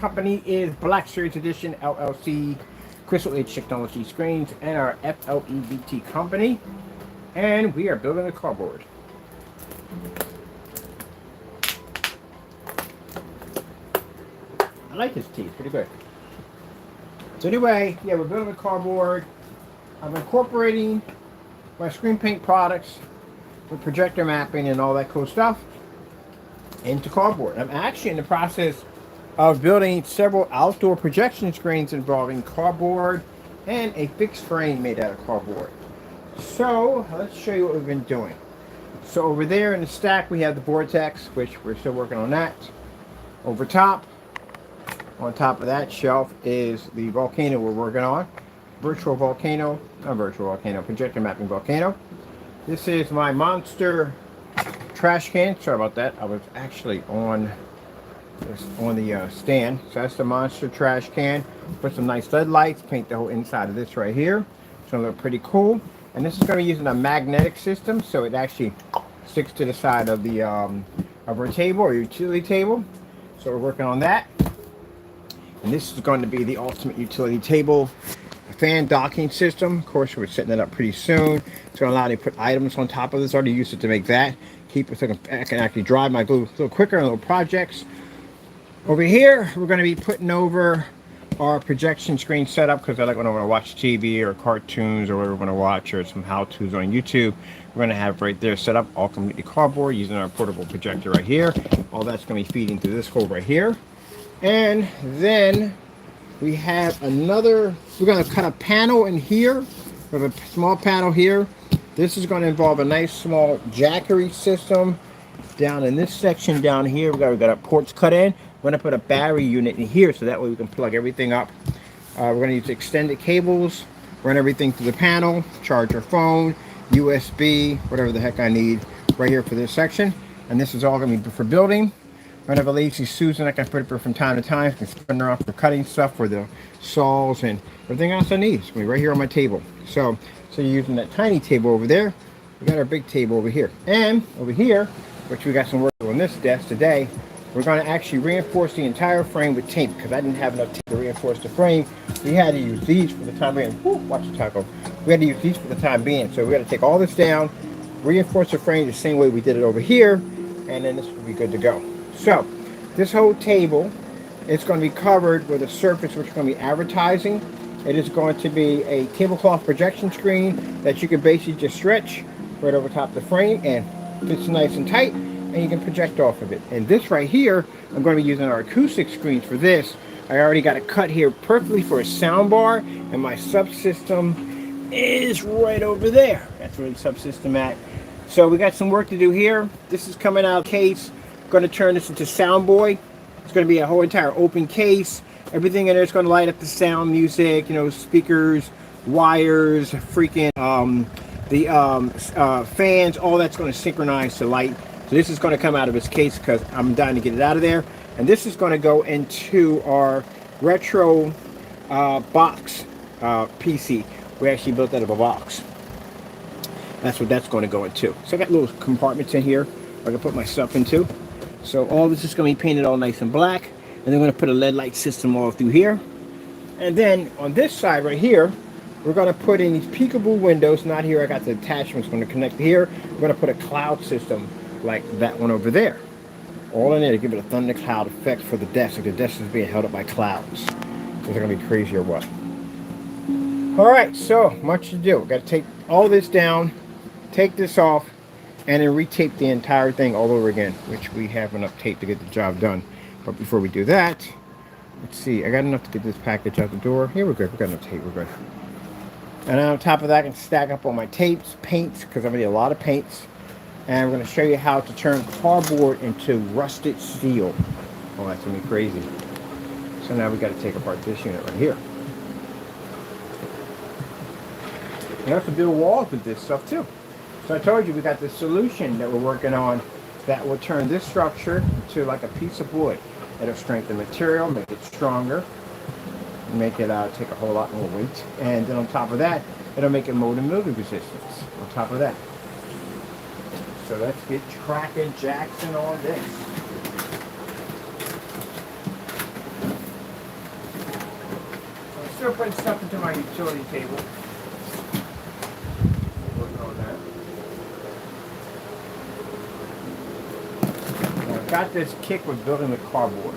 Company is Black Series Edition LLC, Crystal Edge Technology Screens, and our FLEBT company. And we are building a cardboard. I like this tea, it's pretty good. So anyway, yeah, we're building a cardboard. I'm incorporating my screen paint products with projector mapping and all that cool stuff into cardboard. I'm actually in the process of building several outdoor projection screens involving cardboard and a fixed frame made out of cardboard. So let's show you what we've been doing. So over there in the stack we have the Vortex, which we're still working on that. Over top, on top of that shelf is the volcano we're working on. Virtual volcano, not virtual volcano, projector mapping volcano. This is my monster trash can. Sorry about that. I was actually on the stand. So that's the monster trash can. Put some nice LED lights. Paint the whole inside of this right here. It's gonna look pretty cool. And this is going to be using a magnetic system, so it actually sticks to the side of the of our table or utility table. So we're working on that. And this is going to be the ultimate utility table fan docking system. Of course, we're setting it up pretty soon. It's going to allow me to put items on top of this. I already used it to make that. Keep it so I can actually drive my glue a little quicker on little projects. Over here, we're going to be putting over our projection screen setup because I like when I want to watch TV or cartoons or whatever I want to watch or some how-tos on YouTube. We're going to have right there set up all completely cardboard using our portable projector right here. All that's going to be feeding through this hole right here. And then we have another, we're going to cut a panel in here. We have a small panel here. This is going to involve a nice small jackery system down in this section down here. We've got our ports cut in. We're going to put a battery unit in here so that way we can plug everything up. We're going to use extended cables, run everything through the panel, charge our phone, USB, whatever the heck I need right here for this section. And this is all going to be for building. I'm going to have a lazy Susan I can put her from time to time. I can spin her off for cutting stuff for the saws and everything else I need. It's going to be right here on my table. So you're using that tiny table over there. We got our big table over here. And over here, which we got some work on this desk today, we're going to actually reinforce the entire frame with tape because I didn't have enough tape to reinforce the frame. We had to use these for the time being. Woo, watch the taco. We had to use these for the time being. So we got to take all this down, reinforce the frame the same way we did it over here, and then this will be good to go. So this whole table is going to be covered with a surface which is going to be advertising. It is going to be a tablecloth projection screen that you can basically just stretch right over top of the frame and fits nice and tight, and you can project off of it. And this right here, I'm going to be using our acoustic screens for this. I already got it cut here perfectly for a sound bar, and my subsystem is right over there. That's where the subsystem at. So we got some work to do here. This is coming out of case. Going to turn this into Soundboy. It's going to be a whole entire open case. Everything in there is going to light up the sound, music, you know, speakers, wires, freaking fans, all that's going to synchronize to light. So this is going to come out of its case because I'm dying to get it out of there. And this is going to go into our retro box PC. We actually built that of a box. That's what that's going to go into. So I got little compartments in here I can put my stuff into. So all this is going to be painted all nice and black. And then we're going to put a LED light system all through here. And then on this side right here, we're going to put in these peekaboo windows. Not here, I got the attachments going to connect here. We're going to put a cloud system like that one over there. All in there to give it a thundercloud effect for the desk. Like the desk is being held up by clouds. So it's going to be crazy or what? Alright, so much to do. We've got to take all this down, take this off, and then retape the entire thing all over again, which we have enough tape to get the job done. But before we do that, let's see, I got enough to get this package out the door. Here we're good, we got enough tape, we're good. And on top of that, I can stack up all my tapes, paints, because I'm going to need a lot of paints. And we're going to show you how to turn cardboard into rusted steel. Oh, that's going to be crazy. So now we got to take apart this unit right here. You have to build walls with this stuff too. So I told you we got this solution that we're working on that will turn this structure into like a piece of wood. It'll strengthen the material, make it stronger, make it take a whole lot more weight. And then on top of that, it'll make it mold and mildew resistance on top of that. So let's get tracking Jackson on this. still putting stuff into my utility table. Working on that. Now, I've got this kick with building the cardboard.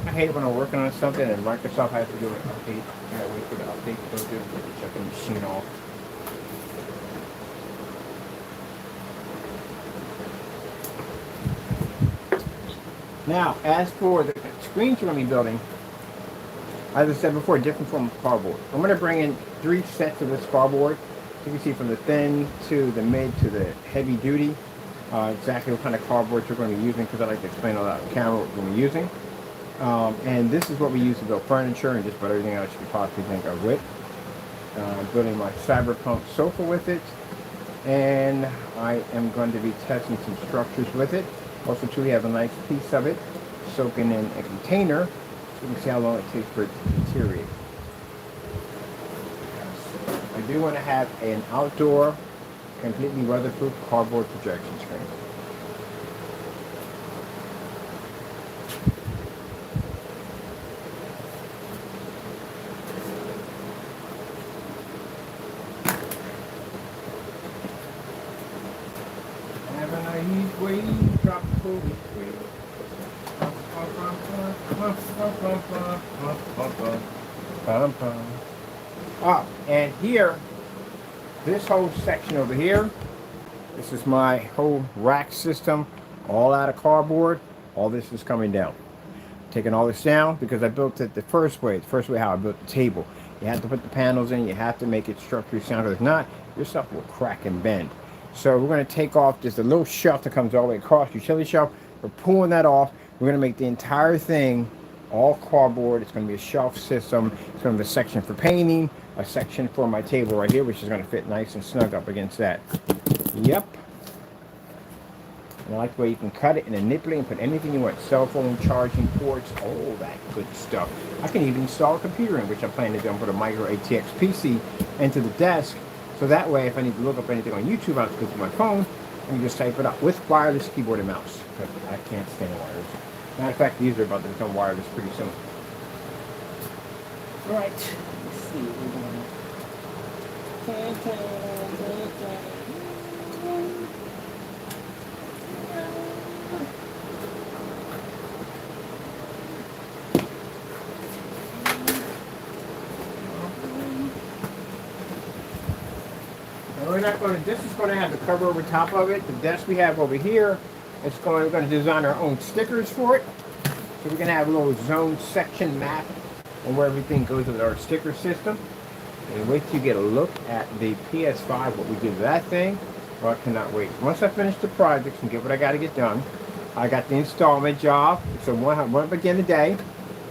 I hate when I'm working on something and Microsoft has to do an update. I gotta wait for the update to go through to shut the machine off. Now, as for the screens we're going to be building, as I said before, different form of cardboard. I'm going to bring in 3 sets of this cardboard. You can see from the thin to the mid to the heavy duty, exactly what kind of cardboard we're going to be using, because I like to explain a lot on camera what we're going to be using. And this is what we use to build furniture and just about everything else you could possibly think of with. Building my cyberpunk sofa with it, and I am going to be testing some structures with it. Also too, we have a nice piece of it soaking in a container, so you can see how long it takes for it to deteriorate. I do want to have an outdoor, completely weatherproof cardboard projection screen. And here, this whole section over here, this is my whole rack system, all out of cardboard. All this is coming down. Taking all this down because I built it the first way how I built the table. You have to put the panels in, you have to make it structurally sound, because if not, your stuff will crack and bend. So we're going to take off just a little shelf that comes all the way across, utility shelf. We're pulling that off. We're going to make the entire thing all cardboard. It's going to be a shelf system. It's going to be a section for painting, a section for my table right here, which is going to fit nice and snug up against that. Yep. And I like the way you can cut it and manipulate and put anything you want. Cell phone charging ports, all that good stuff. I can even install a computer in, which I plan to do. I'm going to put a micro ATX PC into the desk. So that way, if I need to look up anything on YouTube, I'll just go through my phone and just type it up with wireless keyboard and mouse. Because I can't stand wireless. Matter of fact, these are about to become wireless pretty soon. All right. Let's see what we're doing. We're not going to, this is going to have the cover over top of it. The desk we have over here, we're going to design our own stickers for it. So we're going to have a little zone section map on where everything goes with our sticker system. And wait till you get a look at the PS5, what we did with that thing. Well, I cannot wait. Once I finish the projects and get what I got to get done, I got the installment job. So one begin the day.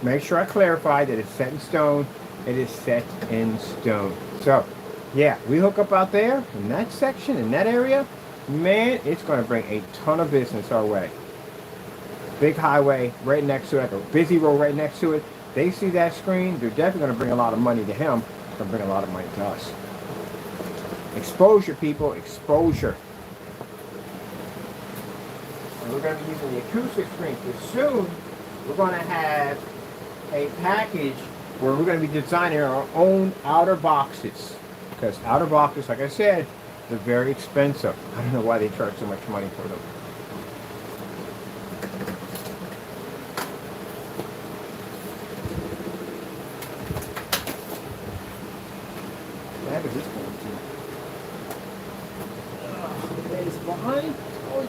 Make sure I clarify that it's set in stone. It is set in stone. So, yeah, we hook up out there in that section, in that area, man, it's going to bring a ton of business our way. Big highway right next to it, like a busy road right next to it. They see that screen, they're definitely going to bring a lot of money to him. It's going to bring a lot of money to us. Exposure, people, exposure. And we're going to be using the acoustic screen, because soon we're going to have a package where we're going to be designing our own outer boxes. Because outer boxes, like I said, they're very expensive. I don't know why they charge so much money for them. That is this one too. That is behind. Oh,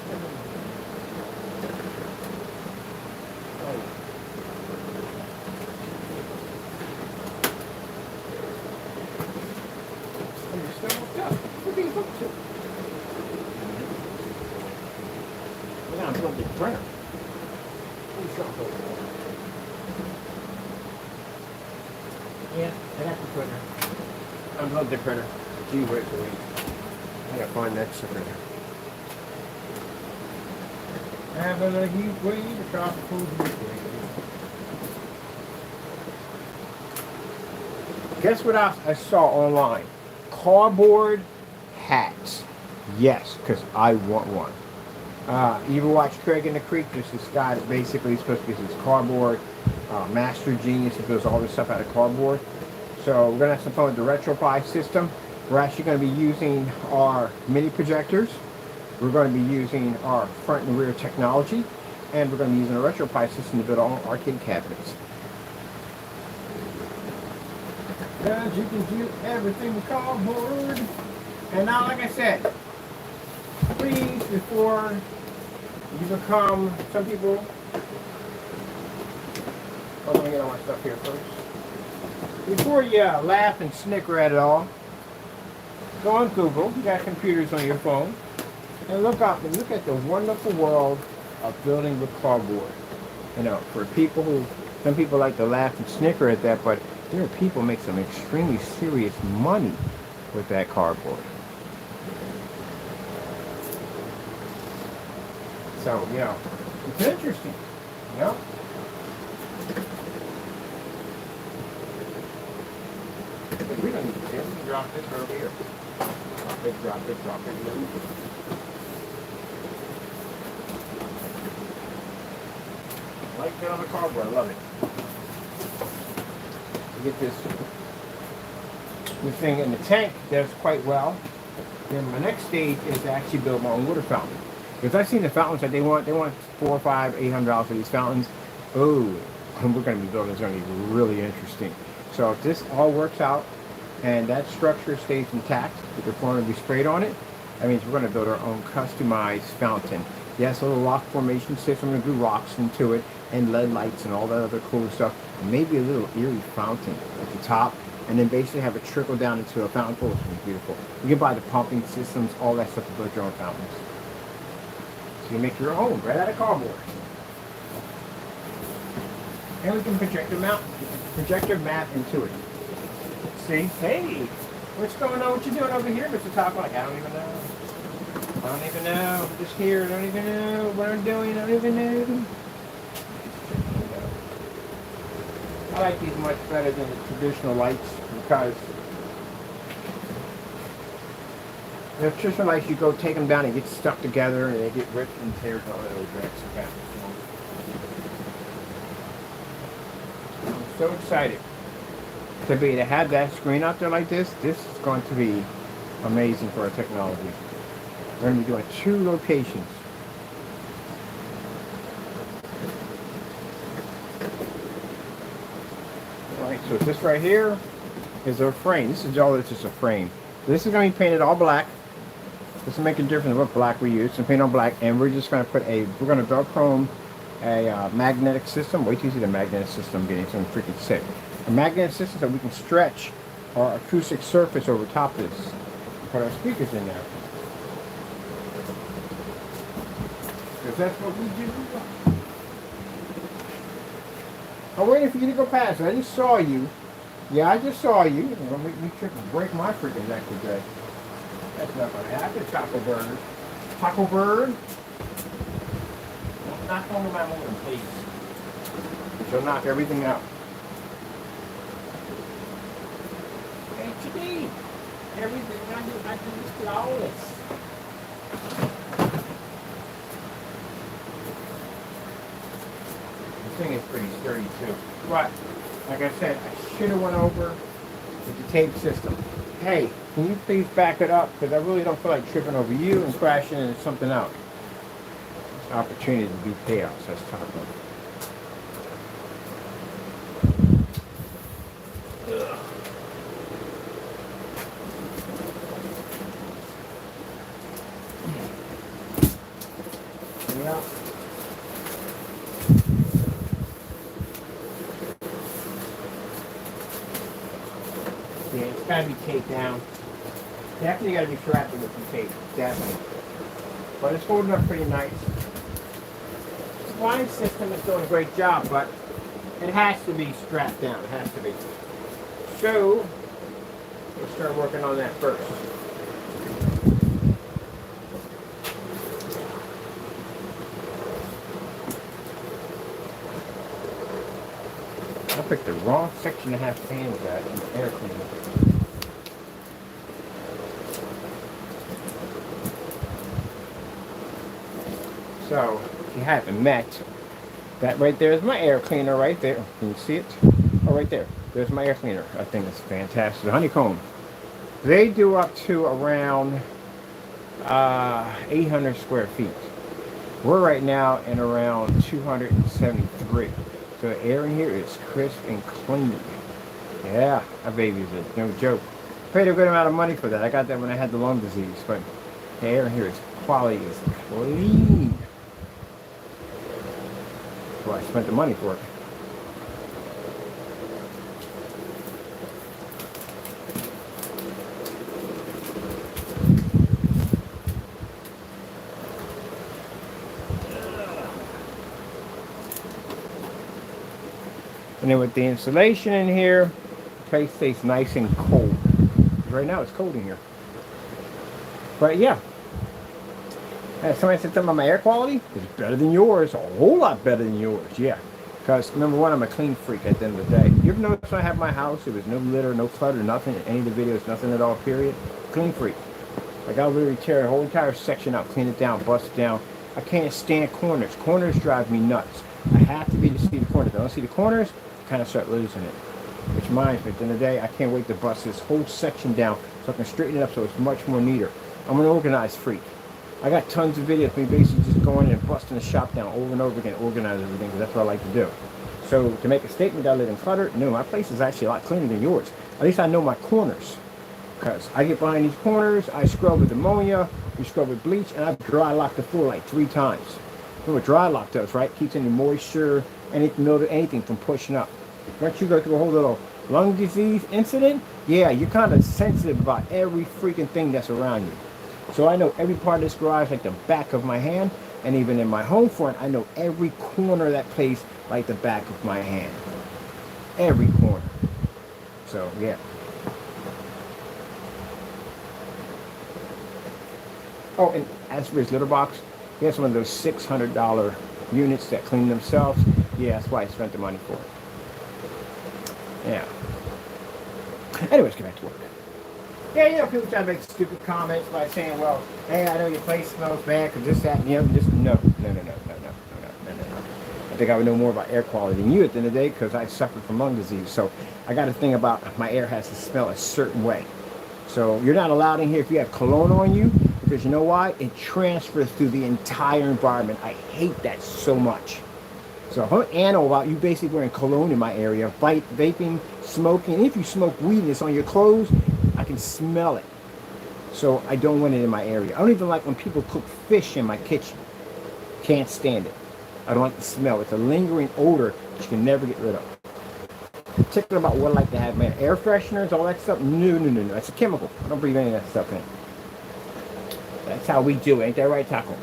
the printer. Yeah, I got the printer. I love the printer. Gee, wait for me. I gotta find that printer. Having a huge way to try to food. Guess what else I saw online? Cardboard hats. Yes, because I want one. You ever watch Craig in the Creek? There's this guy that basically is supposed to be this cardboard master genius that builds all this stuff out of cardboard. So we're going to have some fun with the RetroPie system. We're actually going to be using our mini projectors. We're going to be using our front and rear technology. And we're going to be using a RetroPie system to build all arcade cabinets. Because you can do everything with cardboard. And now, like I said, please, before you become, some people, oh, let me get all my stuff here first. Before you laugh and snicker at it all, go on Google, you got computers on your phone, and look up and look at the wonderful world of building with cardboard. You know, for people who, some people like to laugh and snicker at that, but there are people who make some extremely serious money with that cardboard. So, you know, it's interesting, you know? We don't need to do it. We can drop this over here. Drop it, drop it, drop it. I like that on the cardboard. I love it. You get this thing in the tank does quite well. Then my next stage is to actually build my own water fountain. Because I've seen the fountains that they want $400, $500, $800 for these fountains. Oh, and we're going to be building, it's going to be really interesting. So if this all works out and that structure stays intact with the formula we sprayed on it, that means we're going to build our own customized fountain. Yes, a little rock formation system. I'm going to do rocks into it and LED lights and all that other cool stuff. And maybe a little eerie fountain at the top. And then basically have it trickle down into a fountain pool, which is beautiful. You can buy the pumping systems, all that stuff to build your own fountains. So you make your own right out of cardboard. And we can projector map into it. See? Hey, what's going on? What you doing over here, Mr. Top? Like, I don't even know. I don't even know. I'm just here. I don't even know what I'm doing. I don't even know. I like these much better than the traditional lights because the traditional lights, you go take them down and get stuck together and they get ripped and teared on those racks. I'm so excited to have that screen out there like this. This is going to be amazing for our technology. We're going to be doing 2 locations. Alright, so this right here is our frame. This is all, it's just a frame. This is going to be painted all black. This will make a difference what black we use. So paint on black, and we're just going to put we're going to Velcro a magnetic system. Wait till you see the magnetic system getting something freaking sick. A magnetic system so we can stretch our acoustic surface over top of this. Put our speakers in there. Because that's what we do. I'm waiting for you to go past. I just saw you. Yeah, I just saw you. You're going to make me trip and break my freaking neck today. That's not going to happen, Taco Bird. Taco Bird? Don't knock on my motor, please. She'll knock everything out. Hey, what you need? Everything I do is flawless. This thing is pretty sturdy too. But, like I said, I should have went over with the tape system. Hey, can you please back it up? Because I really don't feel like tripping over you and crashing into something else. Opportunity to do chaos. Let's talk about it. Yeah. Yeah, it's got to be taped down. Definitely got to be strapped with some tape. Definitely. But it's holding up pretty nice. The line system is doing a great job, but it has to be strapped down. It has to be. So, we'll start working on that first. I picked the wrong section to have fans at in the air cleaner. So, if you haven't met, that right there is my air cleaner right there. Can you see it? Oh, right there. There's my air cleaner. I think it's fantastic. The honeycomb. They do up to around 800 square feet. We're right now in around 273. So the air in here is crisp and clean. Yeah, that baby's no joke. Paid a good amount of money for that. I got that when I had the lung disease, but the air in here is quality, is clean. Well, I spent the money for it. And then with the insulation in here, the place stays nice and cold. Right now it's cold in here. But yeah. Somebody said something about my air quality. It's better than yours. A whole lot better than yours. Yeah. Because number one, I'm a clean freak at the end of the day. You ever notice when I have my house, there was no litter, no clutter, nothing in any of the videos, nothing at all, period. Clean freak. Like I'll literally tear a whole entire section out, clean it down, bust it down. I can't stand corners. Corners drive me nuts. I have to be to see the corners. If I don't see the corners, I kind of start losing it. Which reminds me, at the end of the day, I can't wait to bust this whole section down so I can straighten it up so it's much more neater. I'm an organized freak. I got tons of videos of me basically just going in and busting the shop down over and over again, organizing everything, because that's what I like to do. So to make a statement that I live in clutter, no, my place is actually a lot cleaner than yours. At least I know my corners. Because I get behind these corners, I scrub with ammonia, we scrub with bleach, and I dry lock the floor like 3 times. You know what dry lock does, right? Keeps any moisture, anything from pushing up. Once you go through a whole little lung disease incident, yeah, you're kind of sensitive about every freaking thing that's around you. So I know every part of this garage like the back of my hand, and even in my home front, I know every corner of that place like the back of my hand. Every corner. So, yeah. Oh, and as for his litter box, he has one of those $600 units that clean themselves. Yeah, that's why I spent the money for it. Yeah. Anyways, get back to work. Yeah, you know, people try to make stupid comments by saying, well, hey, I know your place smells bad because this, that, and the other. Just no. I think I would know more about air quality than you at the end of the day because I suffered from lung disease. So I got to think about my air has to smell a certain way. So you're not allowed in here if you have cologne on you, because you know why? It transfers through the entire environment. I hate that so much. So if I'm anal about you basically wearing cologne in my area, vaping, smoking, and if you smoke weed and it's on your clothes, I can smell it. So I don't want it in my area. I don't even like when people cook fish in my kitchen. Can't stand it. I don't like the smell. It's a lingering odor that you can never get rid of. Particular about what I like to have, man. Air fresheners, all that stuff. No. That's a chemical. I don't breathe any of that stuff in. That's how we do it. Ain't that right, Taco?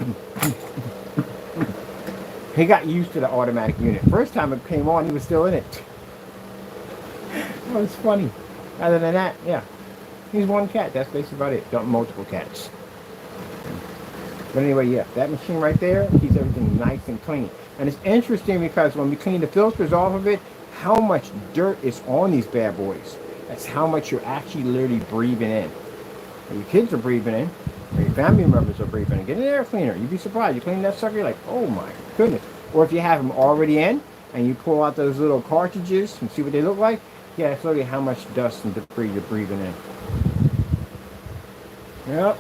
He got used to the automatic unit. First time it came on, he was still in it. Oh, it's funny. Other than that, yeah. He's one cat. That's basically about it. Don't multiple cats. But anyway, yeah, that machine right there keeps everything nice and clean. And it's interesting because when we clean the filters off of it, how much dirt is on these bad boys. That's how much you're actually literally breathing in. When your kids are breathing in, or your family members are breathing in. Get an air cleaner. You'd be surprised. You clean that sucker, you're like, oh my goodness. Or if you have them already in, and you pull out those little cartridges and see what they look like, yeah, that's literally how much dust and debris you're breathing in. Yep.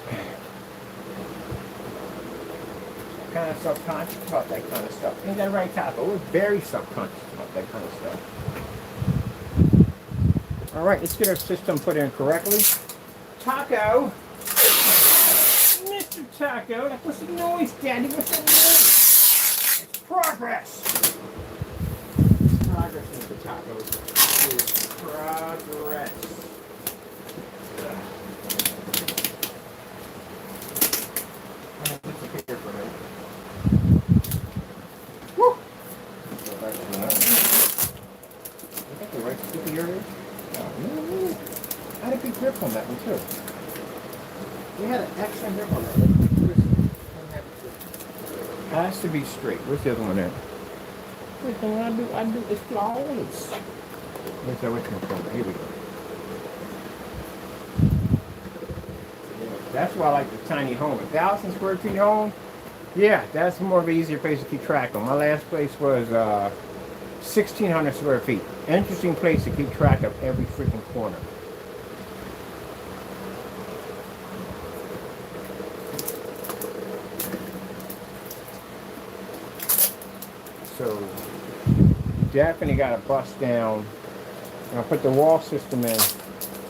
Kind of subconscious about that kind of stuff. Ain't that right, Taco? We're very subconscious about that kind of stuff. Alright, let's get our system put in correctly. Taco! Mr. Taco! What's the noise, Daddy? What's the noise? It's progress! Progress, Mr. Taco. It's progress. Woo! I had a good grip on that one too. We had an excellent grip on that. Has to be straight. Where's the other one at? Everything I do is flawless. Where's that wicking from? Here we go. Yeah, that's why I like the tiny home. 1,000 square feet home. Yeah, that's more of an easier place to keep track of. My last place was 1,600 square feet. Interesting place to keep track of every freaking corner. So definitely got to bust down. I'll put the wall system in.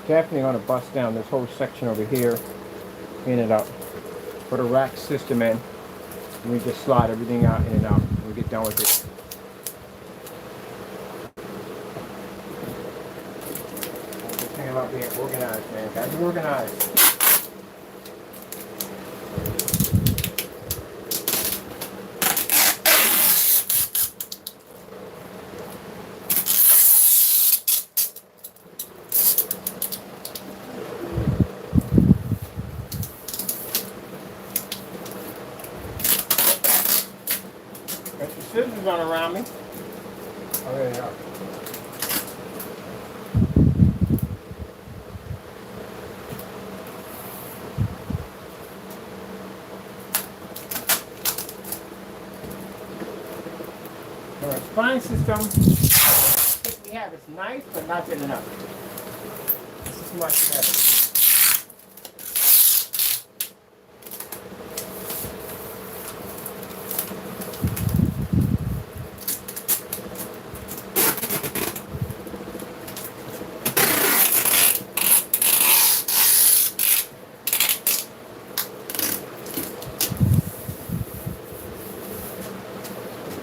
Definitely going to bust down this whole section over here. Clean it up. Put a rack system in. And we just slide everything out in and out. We get done with it. The thing about being organized, man. Gotta be organized. Got your scissors on around me. Oh, there they are. Our spine system, we have is nice, but not good enough. This is much better.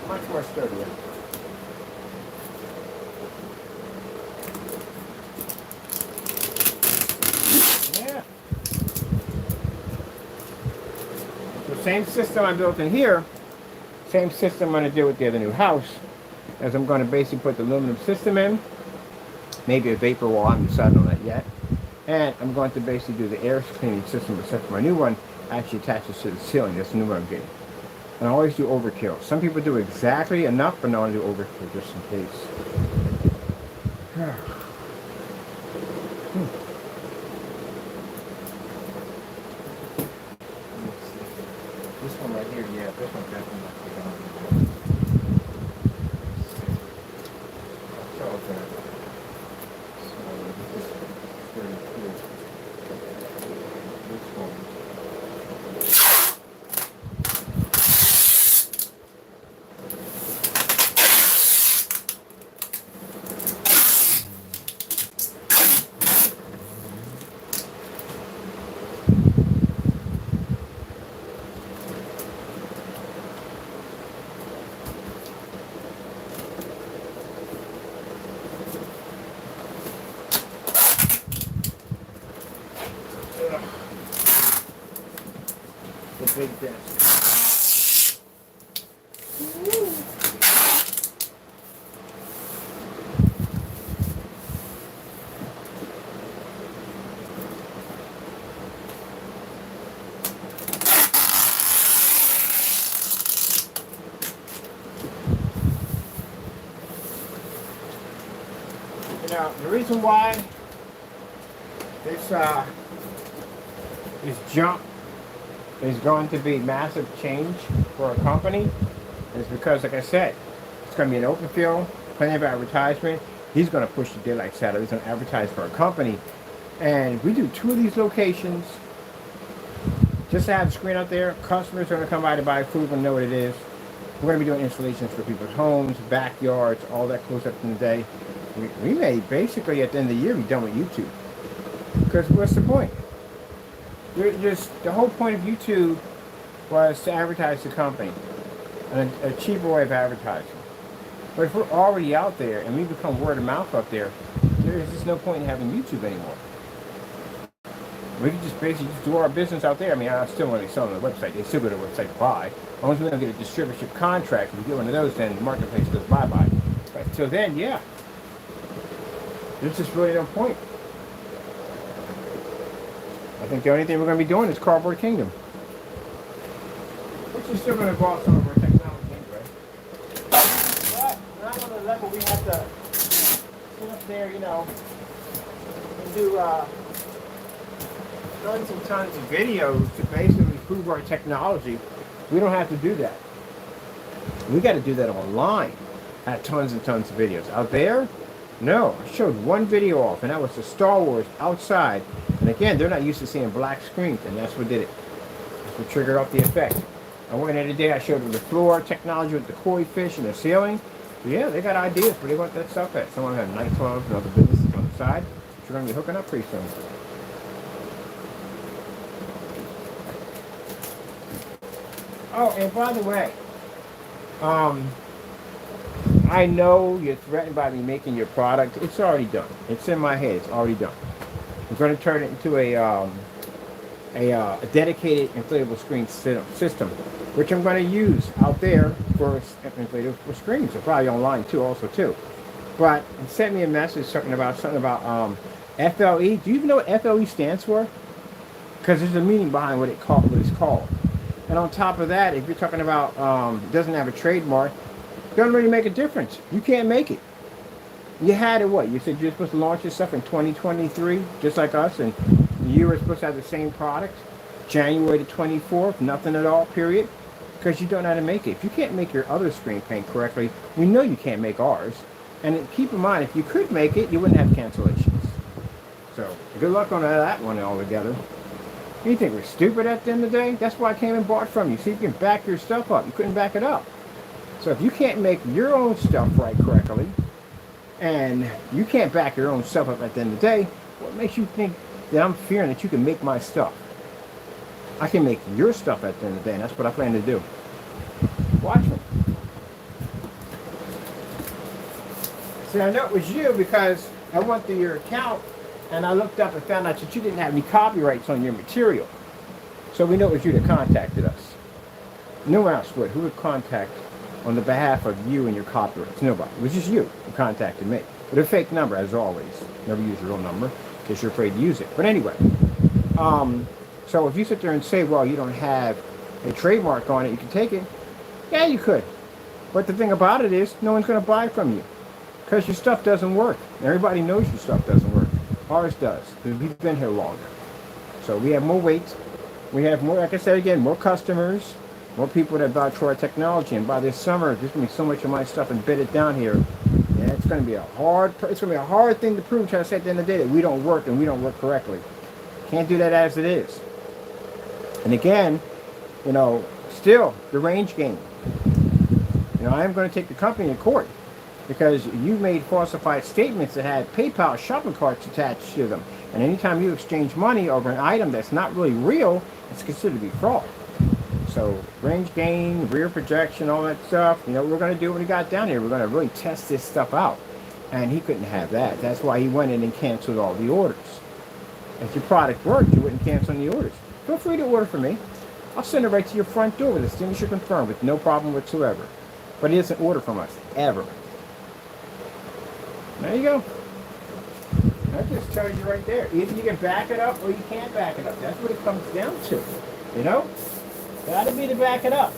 Much more sturdier. Yeah. The same system I built in here, same system I'm going to do with the other new house, as I'm going to basically put the aluminum system in, maybe a vapor wall, I'm deciding on that yet, and I'm going to basically do the air cleaning system, except for my new one actually attaches to the ceiling. That's the new one I'm getting. And I always do overkill. Some people do exactly enough, but no, I do overkill just in case. This one right here, yeah, this one definitely must be gone. So this one. The big desk. Now, the reason why this jump is going to be massive change for a company is because, like I said, it's going to be an open field, plenty of advertisement. He's going to push the daylight out of it. He's going to advertise for a company. And if we do 2 of these locations, just to have the screen out there, customers are going to come by to buy food and know what it is. We're going to be doing installations for people's homes, backyards, all that close up in the day. We may basically at the end of the year be done with YouTube. Because what's the point? The whole point of YouTube was to advertise the company, and a cheaper way of advertising. But if we're already out there and we become word of mouth up there, there's just no point in having YouTube anymore. We can just basically just do our business out there. I mean, I still want to sell on the website. They still go to the website to buy. As long as we don't get a distributorship contract, if we get one of those, then the marketplace goes bye-bye. But until then, yeah. There's just really no point. I think the only thing we're going to be doing is Cardboard Kingdom. Which is still going to involve some of our technology anyway. But level we have to sit up there, you know, and do tons and tons of videos to basically prove our technology. We don't have to do that. We got to do that online. Have tons and tons of videos. Out there, no. I showed one video off, and that was the Star Wars outside. And again, they're not used to seeing black screens, and that's what did it. That's what triggered off the effect. I went in today, I showed them the floor technology with the koi fish and the ceiling. So yeah, they got ideas, but they want that stuff at. Some of them have nightclubs and other businesses on the side. You're going to be hooking up pretty soon. Oh, and by the way, I know you're threatened by me making your product. It's already done. It's in my head. It's already done. I'm going to turn it into a dedicated inflatable screen system, which I'm going to use out there for inflatable screens. So probably online too, also too. But it sent me a message talking about something about FLE. Do you even know what FLE stands for? Because there's a meaning behind what it's called. And on top of that, if you're talking about it doesn't have a trademark, it doesn't really make a difference. You can't make it. You had it what? You said you're supposed to launch your stuff in 2023, just like us, and you were supposed to have the same product, January the 24th, nothing at all, period, because you don't know how to make it. If you can't make your other screen paint correctly, we know you can't make ours. And keep in mind, if you could make it, you wouldn't have cancellations. So good luck on that one altogether. You think we're stupid at the end of the day? That's why I came and bought from you. So you can back your stuff up. You couldn't back it up. So if you can't make your own stuff right correctly, and you can't back your own stuff up at the end of the day, what makes you think that I'm fearing that you can make my stuff? I can make your stuff at the end of the day, and that's what I plan to do. Watch me. See, I know it was you because I went to your account and I looked up and found out that you didn't have any copyrights on your material. So we know it was you that contacted us. No one else would. Who would contact on the behalf of you and your copyrights? Nobody. It was just you who contacted me. With a fake number, as always. Never use your real number because you're afraid to use it. But anyway, so if you sit there and say, well, you don't have a trademark on it, you can take it. Yeah, you could. But the thing about it is, no one's going to buy from you because your stuff doesn't work. Everybody knows your stuff doesn't work. Ours does, because we've been here longer. So we have more weight. We have more, like I said again, more customers, more people that vouch for our technology. And by this summer, there's going to be so much of my stuff embedded down here. Yeah, it's going to be a hard thing to prove, trying to say at the end of the day that we don't work and we don't work correctly. Can't do that as it is. And again, you know, still the range game. You know, I am going to take the company in court because you made falsified statements that had PayPal shopping carts attached to them. And anytime you exchange money over an item that's not really real, it's considered to be fraud. So range gain, rear projection, all that stuff, you know, we're going to do when he got down here. We're going to really test this stuff out. And he couldn't have that. That's why he went in and canceled all the orders. If your product worked, you wouldn't cancel any orders. Feel free to order from me. I'll send it right to your front door with a signature confirmed with no problem whatsoever. But he doesn't order from us, ever. There you go. That just tells you right there. Either you can back it up or you can't back it up. That's what it comes down to. You know? Gotta be to back it up.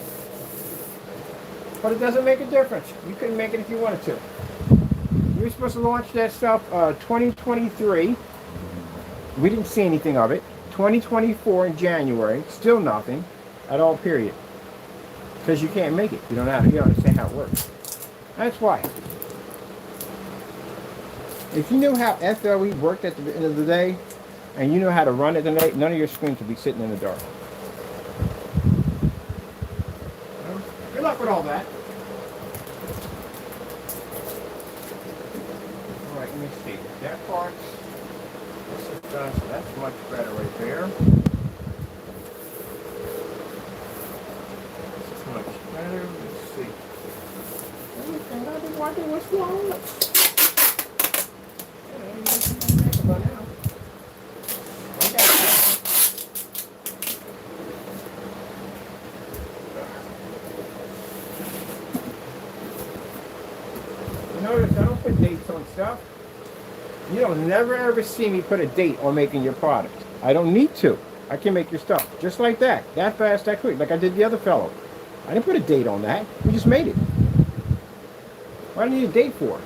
But it doesn't make a difference. You couldn't make it if you wanted to. You were supposed to launch that stuff 2023. We didn't see anything of it. 2024 in January. Still nothing at all, period. Because you can't make it. You don't understand how it works. That's why. If you knew how FLE worked at the end of the day, and you know how to run it tonight, none of your screens would be sitting in the dark. Well, good luck with all that. All right, let me see. That part's done, so that's much better right there. That's much better. Let's see. Everything I've been watching, what's wrong with it? Notice I don't put dates on stuff. You don't never ever see me put a date on making your product. I don't need to. I can make your stuff just like that. That fast, that quick, like I did the other fellow. I didn't put a date on that. We just made it. What do I need a date for?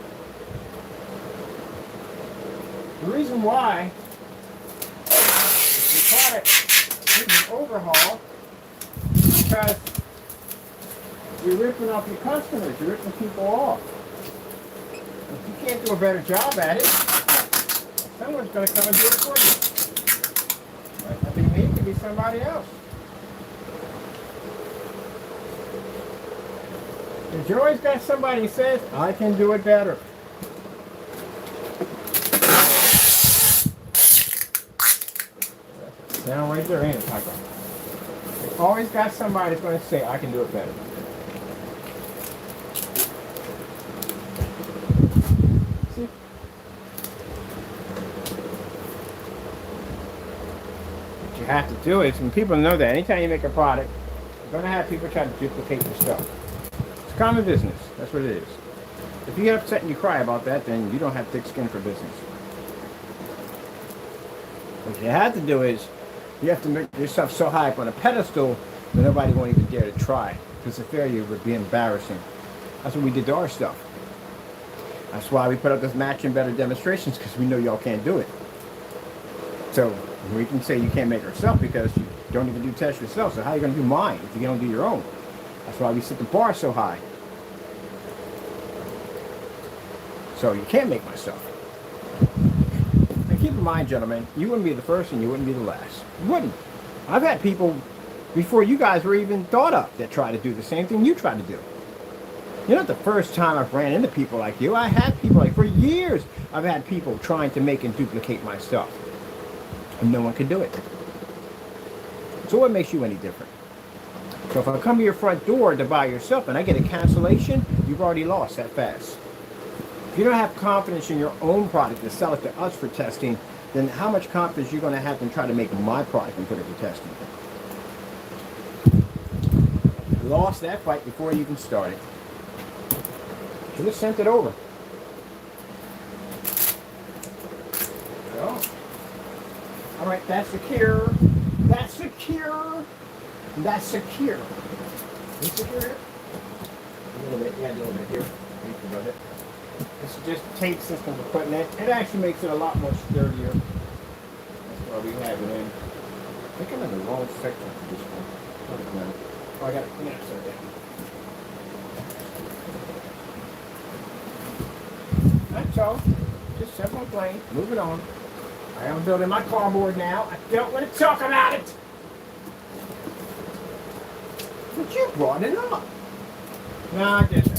The reason why the product needs an overhaul is because you're ripping off your customers. You're ripping people off. If you can't do a better job at it, someone's going to come and do it for you. Might not be me, it could be somebody else. But you always got somebody who says, I can do it better. Down right there, ain't it, Michael? You always got somebody that's going to say, I can do it better. See? What you have to do is, and people know that, anytime you make a product, you're going to have people try to duplicate your stuff. It's common business. That's what it is. If you get upset and you cry about that, then you don't have thick skin for business. What you have to do is, you have to make yourself so high up on a pedestal that nobody won't even dare to try. Because the failure would be embarrassing. That's what we did to our stuff. That's why we put up this matching better demonstrations, because we know y'all can't do it. So we can say you can't make yourself because you don't even do tests yourself. So how are you going to do mine if you don't do your own? That's why we set the bar so high. So you can't make my stuff. And keep in mind, gentlemen, you wouldn't be the first and you wouldn't be the last. You wouldn't. I've had people before you guys were even thought of that try to do the same thing you tried to do. You're not the first time I've ran into people like you. I had people like, for years, I've had people trying to make and duplicate my stuff. And no one could do it. So what makes you any different? So if I come to your front door to buy yourself and I get a cancellation, you've already lost that fast. If you don't have confidence in your own product to sell it to us for testing, then how much confidence are you going to have to try to make my product and put it for testing? You lost that fight before you even started. Should have sent it over. So, all right, that's secure. That's secure. That's secure. Is it secure here? A little bit, yeah, a little bit here. This is just tape system we're putting in. It actually makes it a lot more sturdier. That's why we have it in. I think I'm in the wrong section for this one. Oh, I got it. Yeah, sorry. That's all. Just simple and plain. Moving on. I am building my cardboard now. I don't want to talk about it. But you brought it up. No, I didn't.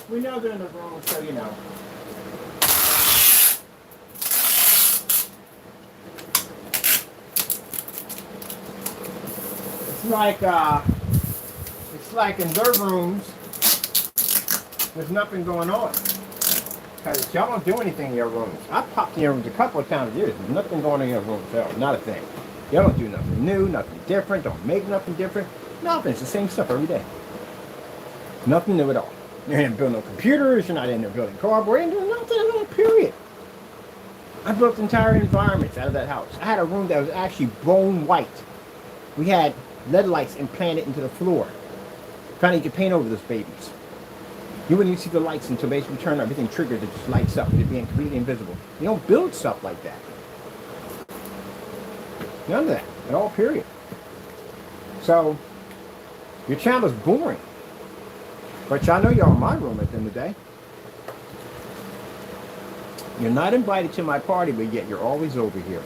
We know they're in the wrong, so you know. It's like in their rooms, there's nothing going on. Because y'all don't do anything in your rooms. I've popped in your rooms a couple of times a year. There's nothing going on in your rooms, not a thing. Y'all don't do nothing new, nothing different, don't make nothing different. Nothing. It's the same stuff every day. Nothing new at all. You're not building no computers. You're not in there building cardboard. You're doing nothing at all, period. I built entire environments out of that house. I had a room that was actually bone white. We had LED lights implanted into the floor. Finally, you could paint over those babies. You wouldn't even see the lights until basically turn everything triggered. It just lights up. It being completely invisible. You don't build stuff like that. None of that at all, period. So, your channel is boring. But y'all know y'all in my room at the end of the day. You're not invited to my party, but yet you're always over here.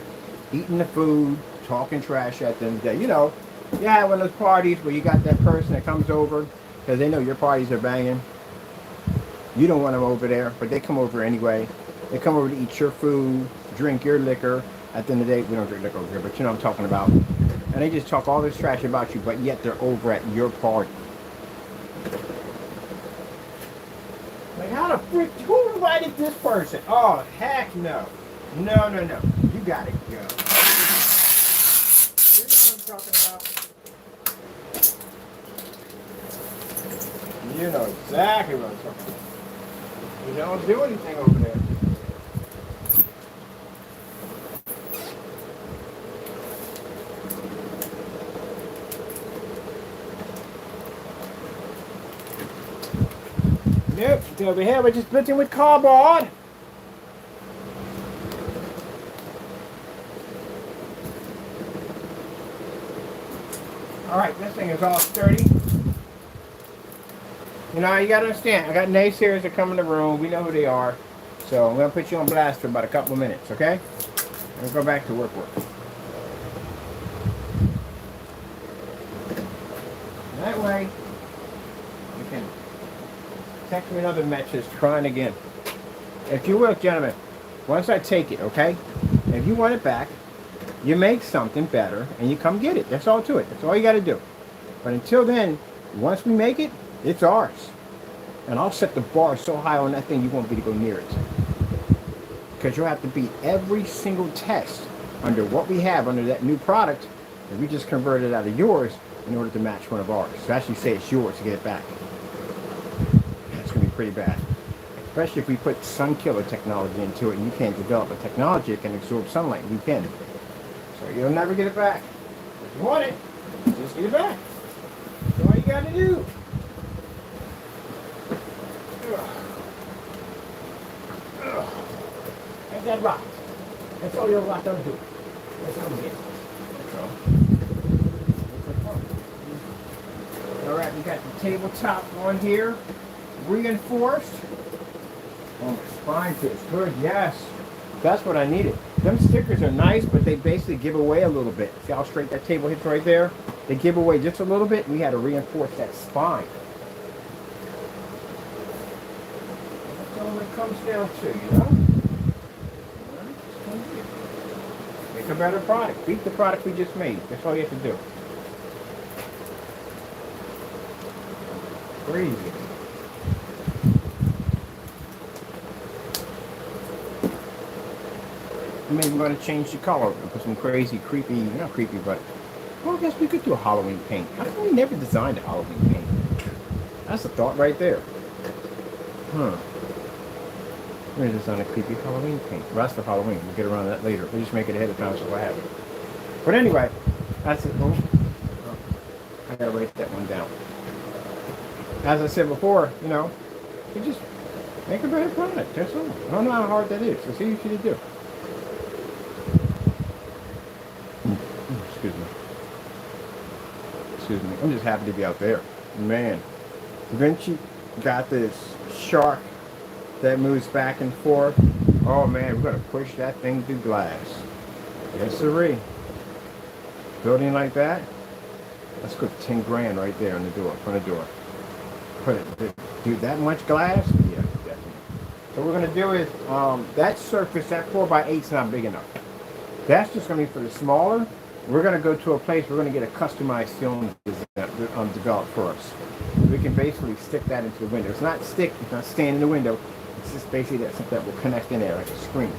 Eating the food, talking trash at the end of the day. You know, you have one of those parties where you got that person that comes over because they know your parties are banging. You don't want them over there, but they come over anyway. They come over to eat your food, drink your liquor. At the end of the day, we don't drink liquor over here, but you know what I'm talking about. And they just talk all this trash about you, but yet they're over at your party. Like, how the frick, who invited this person? Oh, heck no. No. You gotta go. You know what I'm talking about? You know exactly what I'm talking about. You don't do anything over there. Yep. Everything over here, we're just splitting with cardboard. Alright, this thing is all sturdy. You know, you gotta understand, I got naysayers that come in the room. We know who they are. So I'm gonna put you on blast for about a couple of minutes, okay? I'm gonna go back to work. That way, you can text me another message trying again. If you will, gentlemen, once I take it, okay? If you want it back, you make something better and you come get it. That's all to it. That's all you gotta do. But until then, once we make it, it's ours. And I'll set the bar so high on that thing you won't be able to go near it. Because you'll have to beat every single test under what we have under that new product that we just converted out of yours in order to match one of ours. So actually say it's yours to get it back. That's going to be pretty bad. Especially if we put sun killer technology into it and you can't develop a technology that can absorb sunlight. We can. So you'll never get it back. If you want it, just get it back. That's all you got to do. That's that rock. That's all your rock don't do. That's all it is. Alright, we got the tabletop on here. Reinforced. Oh, my spine feels good. Yes. That's what I needed. Them stickers are nice, but they basically give away a little bit. See how straight that table hits right there? They give away just a little bit. We had to reinforce that spine. That's all it comes down to, you know? Make a better product. Beat the product we just made. That's all you have to do. Crazy. Maybe we're going to change the color and put some crazy, creepy, not creepy, but, well, I guess we could do a Halloween paint. How come we never designed a Halloween paint? That's a thought right there. Huh. We're going to design a creepy Halloween paint. Well, that's for Halloween. We'll get around to that later. We'll just make it ahead of time so I have it. But anyway, that's it. Oh, I got to write that one down. As I said before, you know, you just make a better product. That's all. I don't know how hard that is. It's easy to do. Excuse me. I'm just happy to be out there. Man, Vinci got this shark that moves back and forth. Oh man, we're going to push that thing through glass. Yes, sirree. Building like that, let's put 10 grand right there on the door, front of the door. Put it, do that much glass? Yeah, definitely. So what we're going to do is, that surface, that 4x8 is not big enough. That's just going to be for the smaller. We're going to go to a place, we're going to get a customized film developed for us. We can basically stick that into the window. It's not stick, it's not staying in the window. It's just basically that something that will connect in there like a screen.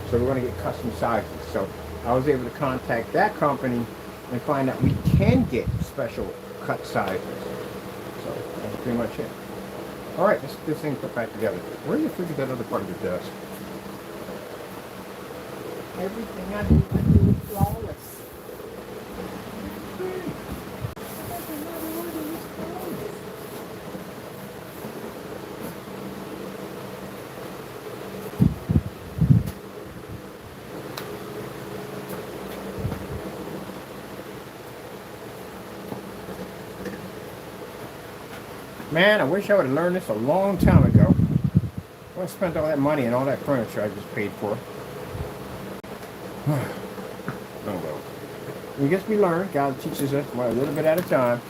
So we're going to get custom sizes. So I was able to contact that company and find out we can get special cut sizes. So that's pretty much it. All right, let's get this thing put back together. Where do you figure that other part of the desk? Everything I do is flawless. Man, I wish I would have learned this a long time ago. I would have spent all that money and all that furniture I just paid for. Oh well. I guess we learn. God teaches us a little bit at a time.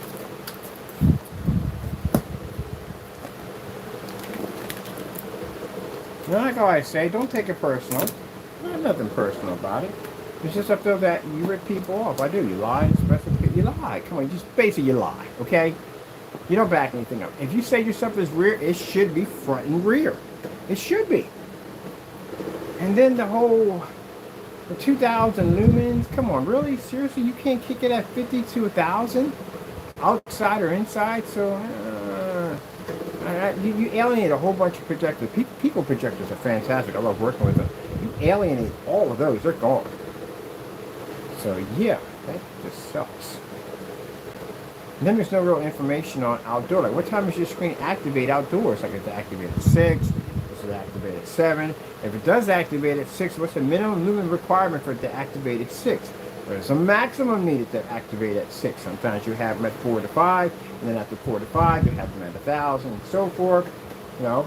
Now, like I always say, don't take it personal. There's nothing personal about it. It's just up there that you rip people off. I do. You lie, especially you lie. Come on, just basically you lie, okay? You don't back anything up. If you say your stuff is rear, it should be front and rear. It should be. And then the 2,000 lumens. Come on, really? Seriously? You can't kick it at 50 to 1,000? Outside or inside? So, you alienate a whole bunch of projectors. People projectors are fantastic. I love working with them. You alienate all of those. They're gone. So, yeah, that just sucks. And then there's no real information on outdoor. Like, what time is your screen activate outdoors? Like, it's activated at 6, it's activated at 7. If it does activate at 6, what's the minimum lumen requirement for it to activate at 6? There's a maximum needed to activate at 6. Sometimes you have them at 4 to 5, and then after 4 to 5, you have them at 1,000, and so forth. You know,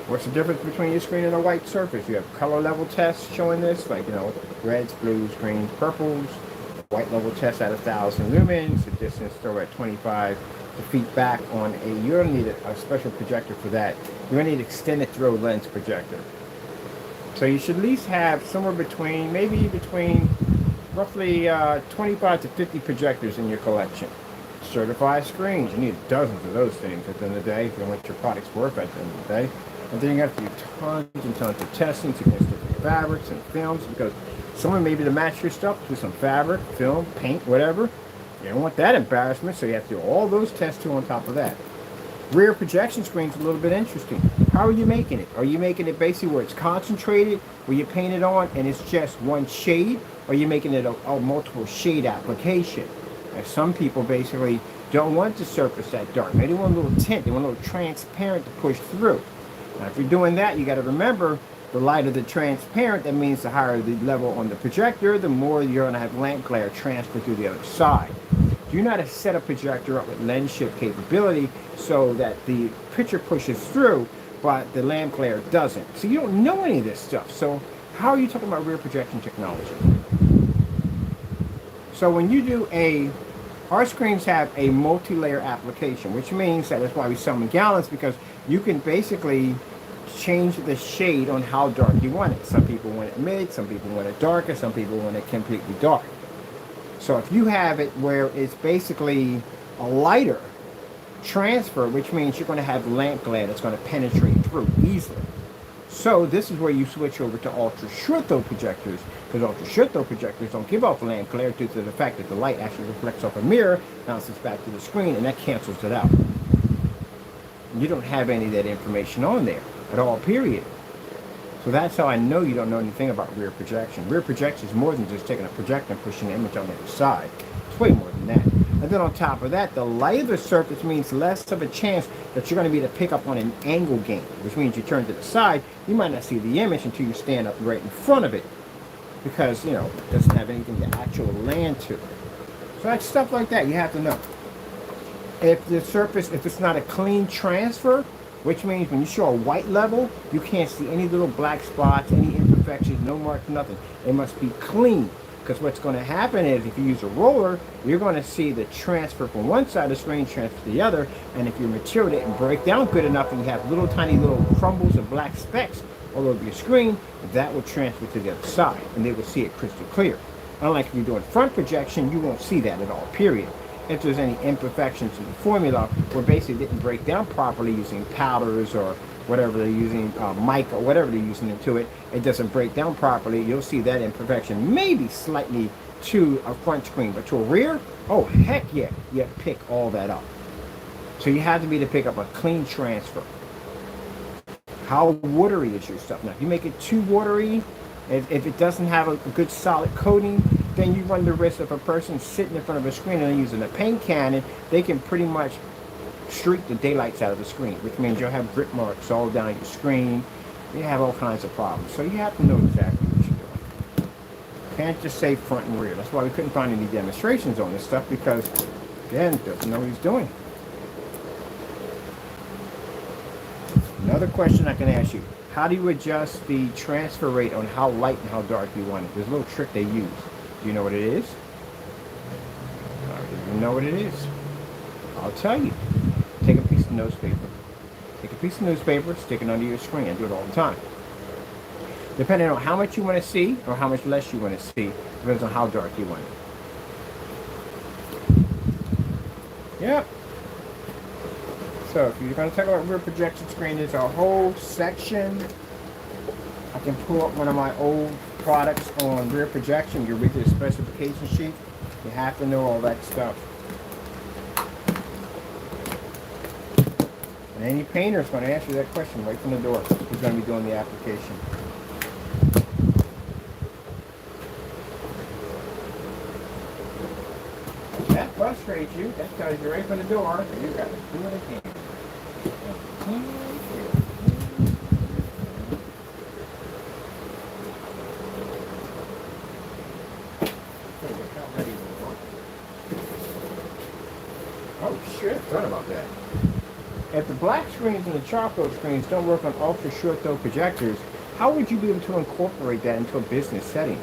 what's the difference between your screen and a white surface? You have color level tests showing this, like, you know, reds, blues, greens, purples. White level test at 1,000 lumens. The distance still at 25 feet back on a. You're gonna need a special projector for that. You're gonna need extended throw lens projector. So you should at least have somewhere between, maybe between roughly 25 to 50 projectors in your collection. Certified screens, you need dozens of those things at the end of the day if you want your product's worth at the end of the day. And then you have to do tons and tons of testing against different fabrics and films, because someone maybe to match your stuff with some fabric, film, paint, whatever. You don't want that embarrassment, so you have to do all those tests too on top of that. Rear projection screen's a little bit interesting. How are you making it? Are you making it basically where it's concentrated, where you paint it on and it's just one shade? Or are you making it a multiple shade application? And some people basically don't want the surface that dark. They want a little tint, they want a little transparent to push through. Now if you're doing that, you got to remember, the lighter the transparent, that means the higher the level on the projector, the more you're going to have lamp glare transfer through the other side. Do not set a projector up with lens shift capability so that the picture pushes through, but the lamp glare doesn't. So you don't know any of this stuff. So how are you talking about rear projection technology? So when you do our screens have a multi-layer application, which means that's why we sell them in gallons, because you can basically change the shade on how dark you want it. Some people want it mid, some people want it darker, some people want it completely dark. So if you have it where it's basically a lighter transfer, which means you're going to have lamp glare that's going to penetrate through easily. So this is where you switch over to ultra short throw projectors, because ultra short throw projectors don't give off lamp glare due to the fact that the light actually reflects off a mirror, bounces back to the screen, and that cancels it out. You don't have any of that information on there at all, period. So that's how I know you don't know anything about rear projection. Rear projection is more than just taking a projector and pushing the image on the other side. It's way more than that. And then on top of that, the lighter the surface means less of a chance that you're going to be able to pick up on an angle gain, which means you turn to the side, you might not see the image until you stand up right in front of it, because, you know, it doesn't have anything to actually land to. So that's stuff like that you have to know. If the surface, if it's not a clean transfer, which means when you show a white level, you can't see any little black spots, any imperfections, no marks, nothing. It must be clean, because what's going to happen is if you use a roller, you're going to see the transfer from one side of the screen transfer to the other, and if your material didn't break down good enough and you have little tiny little crumbles of black specks all over your screen, that will transfer to the other side, and they will see it crystal clear. Unlike if you're doing front projection, you won't see that at all, period. If there's any imperfections in the formula, or basically didn't break down properly using powders or whatever they're using, mica or whatever they're using into it, it doesn't break down properly, you'll see that imperfection maybe slightly to a front screen, but to a rear, oh heck yeah, you have to pick all that up. So you have to be to pick up a clean transfer. How watery is your stuff? Now, if you make it too watery, if it doesn't have a good solid coating, then you run the risk of a person sitting in front of a screen and using a paint cannon, they can pretty much streak the daylights out of the screen, which means you'll have grip marks all down your screen. You have all kinds of problems. So you have to know exactly what you're doing. You can't just say front and rear. That's why we couldn't find any demonstrations on this stuff, because, again, doesn't know what he's doing. Another question I can ask you. How do you adjust the transfer rate on how light and how dark you want it? There's a little trick they use. Do you know what it is? I don't even know what it is. I'll tell you. Take a piece of newspaper. Take a piece of newspaper, stick it under your screen. I do it all the time. Depending on how much you want to see or how much less you want to see, depends on how dark you want it. Yep. So if you're going to talk about rear projection screen, there's a whole section. I can pull up one of my old products on rear projection. You read the specification sheet. You have to know all that stuff. And any painter is going to ask you that question right from the door. Who's going to be doing the application? That question. demonstrate you. That tells you right from the door. You got to do it again. Oh shit, forgot about that. If the black screens and the charcoal screens don't work on ultra short throw projectors, how would you be able to incorporate that into a business setting?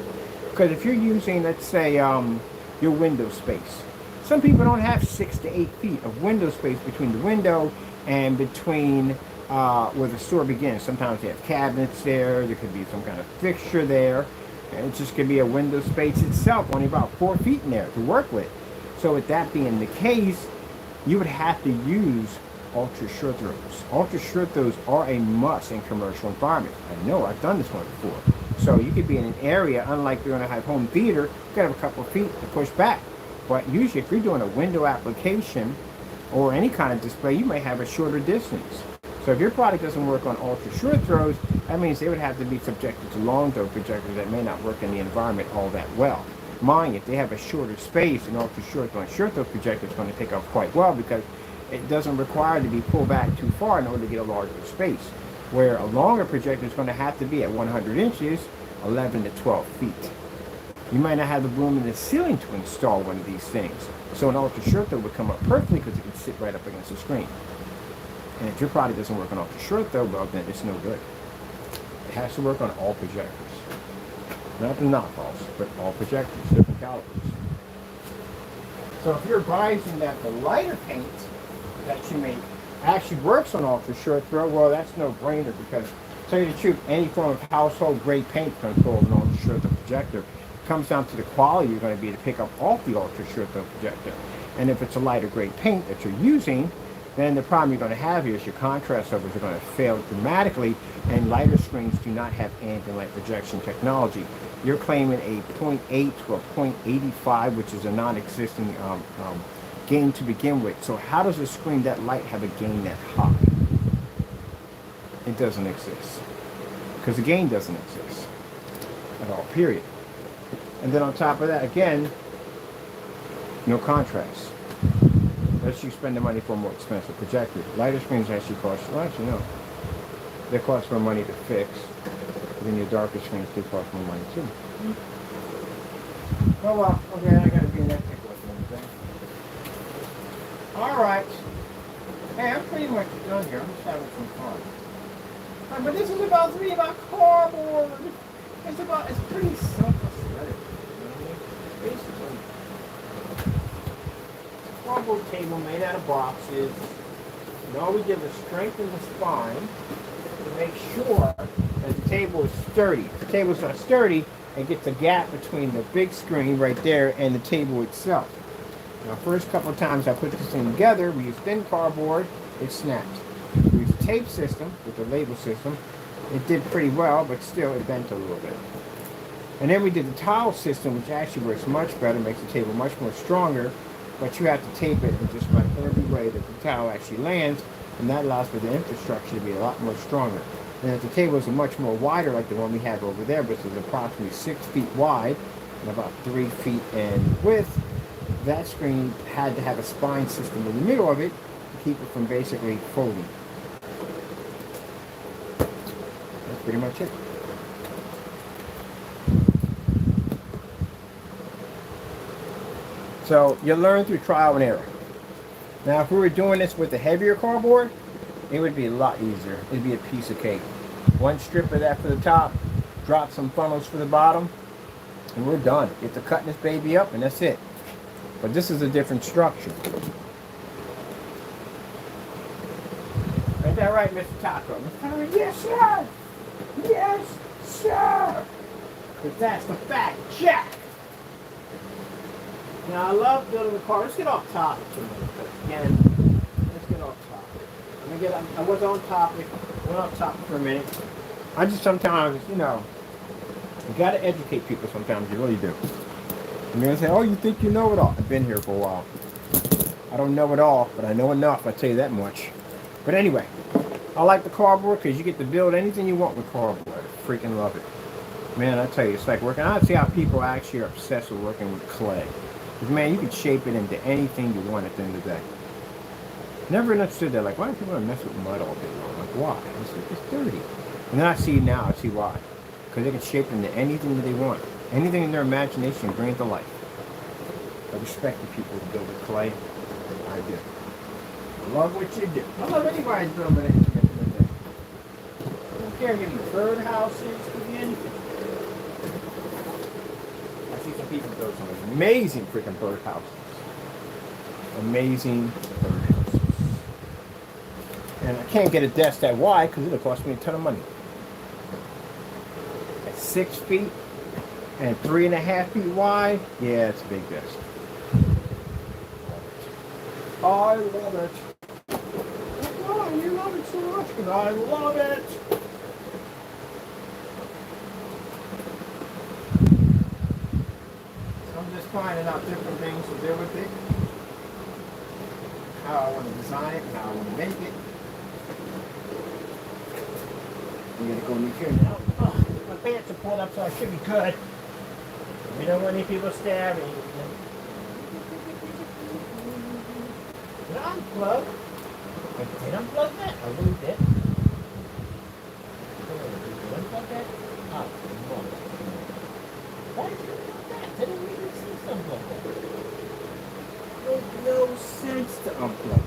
Because if you're using, let's say, your window space, some people don't have 6 to 8 feet of window space between the window and between where the store begins. Sometimes they have cabinets there, there could be some kind of fixture there, and it just could be a window space itself, only about 4 feet in there to work with. So with that being the case, you would have to use ultra short throws. Ultra short throws are a must in commercial environments. I know, I've done this one before. So you could be in an area, unlike you're going to have home theater, you could have a couple of feet to push back. But usually if you're doing a window application or any kind of display, you may have a shorter distance. So if your product doesn't work on ultra short throws, that means they would have to be subjected to long throw projectors that may not work in the environment all that well. Mind, if they have a shorter space, an ultra short throw projector is going to take off quite well because it doesn't require to be pulled back too far in order to get a larger space. Where a longer projector is going to have to be at 100 inches, 11 to 12 feet. You might not have the room in the ceiling to install one of these things. So an ultra short throw would come up perfectly because it can sit right up against the screen. And if your product doesn't work on ultra short throw, well then it's no good. It has to work on all projectors. Not the knockoffs, but all projectors, different calibers. So if you're advising that the lighter paint that you make actually works on ultra short throw, well that's no brainer because, to tell you the truth, any form of household grade paint control of an ultra short throw projector comes down to the quality you're going to be to pick up off the ultra short throw projector. And if it's a lighter grade paint that you're using, then the problem you're going to have here is your contrast levels are going to fail dramatically, and lighter screens do not have ambient light projection technology. You're claiming a 0.8 to a 0.85, which is a non-existing gain to begin with. So how does a screen that light have a gain that high? It doesn't exist. Because the gain doesn't exist at all, period. And then on top of that, again, no contrast. Unless you spend the money for a more expensive projector. Lighter screens actually cost, well actually no. They cost more money to fix. Then your darker screens do cost more money too. Oh well, okay, I gotta be in that pickle with anything. Alright. Hey, I'm pretty much done here. I'm just having some fun. But this is about cardboard. It's pretty self-aesthetic. You know what I mean? Basically. Cardboard table made out of boxes. And all we give is strengthen the spine to make sure that the table is sturdy. If the table's not sturdy, it gets a gap between the big screen right there and the table itself. Now, first couple of times I put this thing together, we used thin cardboard, it snapped. We used a tape system with the label system. It did pretty well, but still it bent a little bit. And then we did the tile system, which actually works much better, makes the table much more stronger, but you have to tape it in just about every way that the tile actually lands, and that allows for the infrastructure to be a lot more stronger. And if the tables are much more wider, like the one we have over there, which is approximately 6 feet wide and about 3 feet in width, that screen had to have a spine system in the middle of it to keep it from basically folding. That's pretty much it. So you learn through trial and error. Now if we were doing this with the heavier cardboard, it would be a lot easier. It'd be a piece of cake. One strip of that for the top, drop some funnels for the bottom, and we're done. Get to cutting this baby up and that's it. But this is a different structure. Ain't that right, Mr. Taco? Yes, sir! Yes, sir! Because that's the fact, Jack! Now, I love building the car. Let's get off topic for a minute. Again, let's get off topic. I was on topic. Went off topic for a minute. I just sometimes, you got to educate people sometimes. You really do. And you're going to say, oh, you think you know it all. I've been here for a while. I don't know it all, but I know enough. I'll tell you that much. But anyway, I like the cardboard because you get to build anything you want with cardboard. I freaking love it. Man, I tell you, it's like working. I see how people actually are obsessed with working with clay. Because, man, you can shape it into anything you want at the end of the day. Never understood that. Like, why do people want to mess with mud all day long? Like, why? It's dirty. And then I see now, I see why. Because they can shape it into anything that they want. Anything in their imagination, bring it to life. I respect the people who build with clay. I do. I love what you do. I love anybody's building anything at the end of the day. I don't care, give me bird houses, give me anything. I see some people build some amazing freaking bird houses. Amazing bird houses. And I can't get a desk that wide because it'll cost me a ton of money. At 6 feet and 3.5 feet wide, yeah, it's a big desk. I love it. Why you love it so much? Because I love it. So I'm just finding out different things to do with it. How I want to design it, how I want to make it. I'm going to go in here now. Oh, my pants are pulled up, so I should be good. We don't want any people staring. Did I unplug? Did I unplug that? I really did. Did I unplug that? Oh, no. Why did you unplug that? Didn't even see something like that. Makes no sense to unplug that.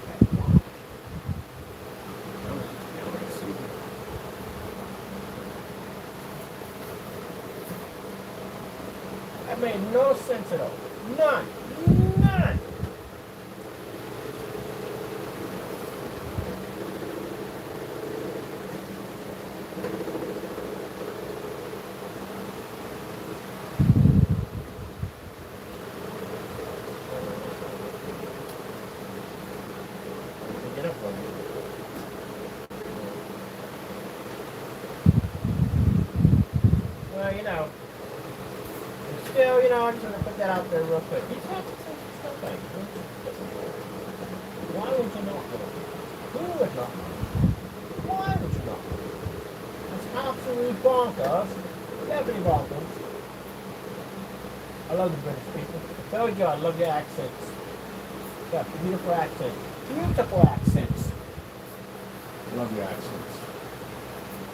That made no sense at all. None. None. Well, you know, still, you know, I'm just going to put that out there real quick. These have stuff like why would you not do it? Who would not? Why would you not? It's absolutely bonkers. Definitely bonkers. I love the British people. I told you I love your accents. You got beautiful accents. Beautiful accents. I love your accents.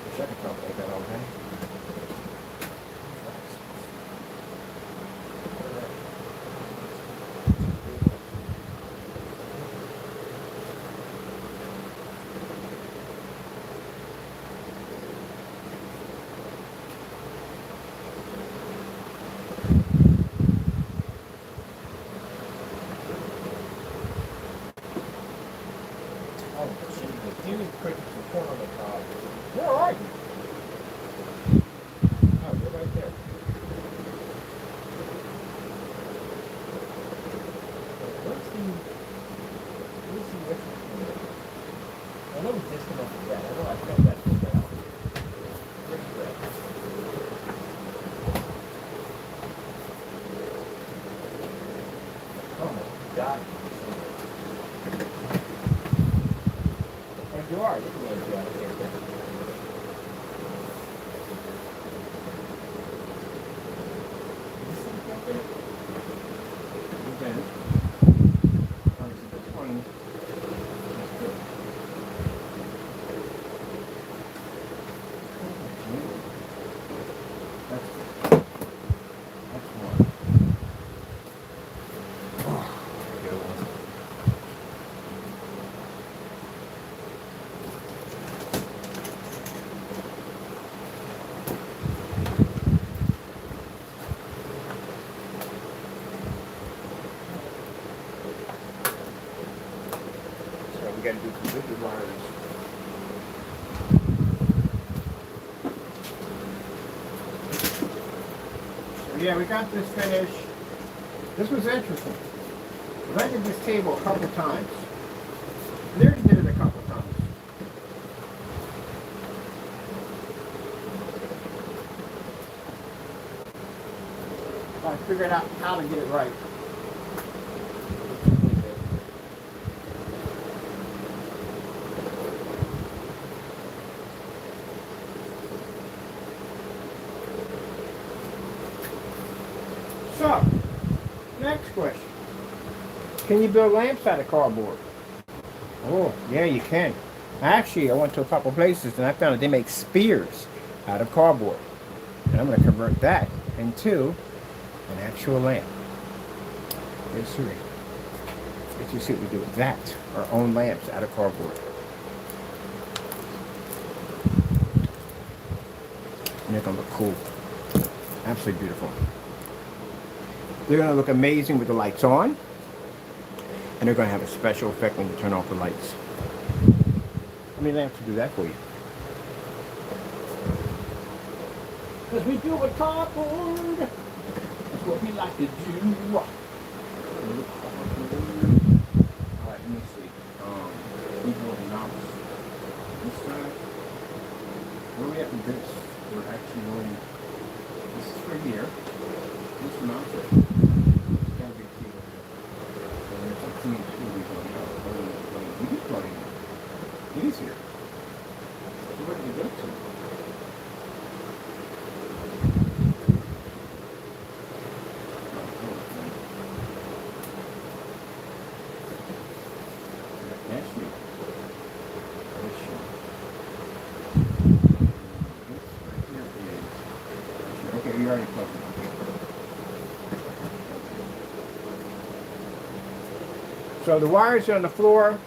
Wish I could talk like that all day. Where are you? Oh, you're right there. Where's the ritual? I know we just came up with that. I know I felt that from that. Where's that? Oh my God. And you are. Look at me, you are. We got to do some liquid wires. So yeah, we got this finished. This was interesting. I did this table a couple times. They already did it a couple times. I figured out how to get it right. So, next question. Can you build lamps out of cardboard? Oh, yeah, you can. Actually, I went to a couple places and I found that they make spears out of cardboard. And I'm going to convert that into an actual lamp. Let's see. Let's see what we do with that. Our own lamps out of cardboard. And they're going to look cool. Absolutely beautiful. They're going to look amazing with the lights on. And they're going to have a special effect when you turn off the lights. How many lamps will do that for you? Because we do with cardboard. That's what we like to do. Alright, let me see. We go to novice. This side. Where are we at with this? We're actually going. This is for here. This is not it. It's got to be key. And it's up to me too. We can plug in. Easier. So where do we go to? Okay, you already plugged it. So the wires are on the floor. I'm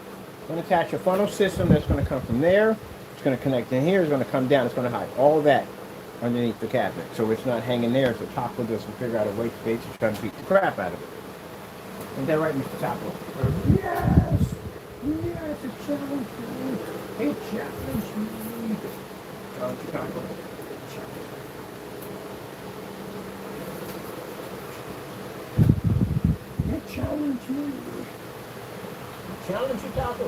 going to attach a funnel system that's going to come from there. It's going to connect in here. It's going to come down. It's going to hide all that underneath the cabinet. So it's not hanging there. So Taco doesn't figure out a way to try to beat the crap out of it. Isn't that right, Mr. Taco? Yes! Yes, it's challenged me. It challenged me. Challenge Taco. It challenged me. Challenge you, Taco.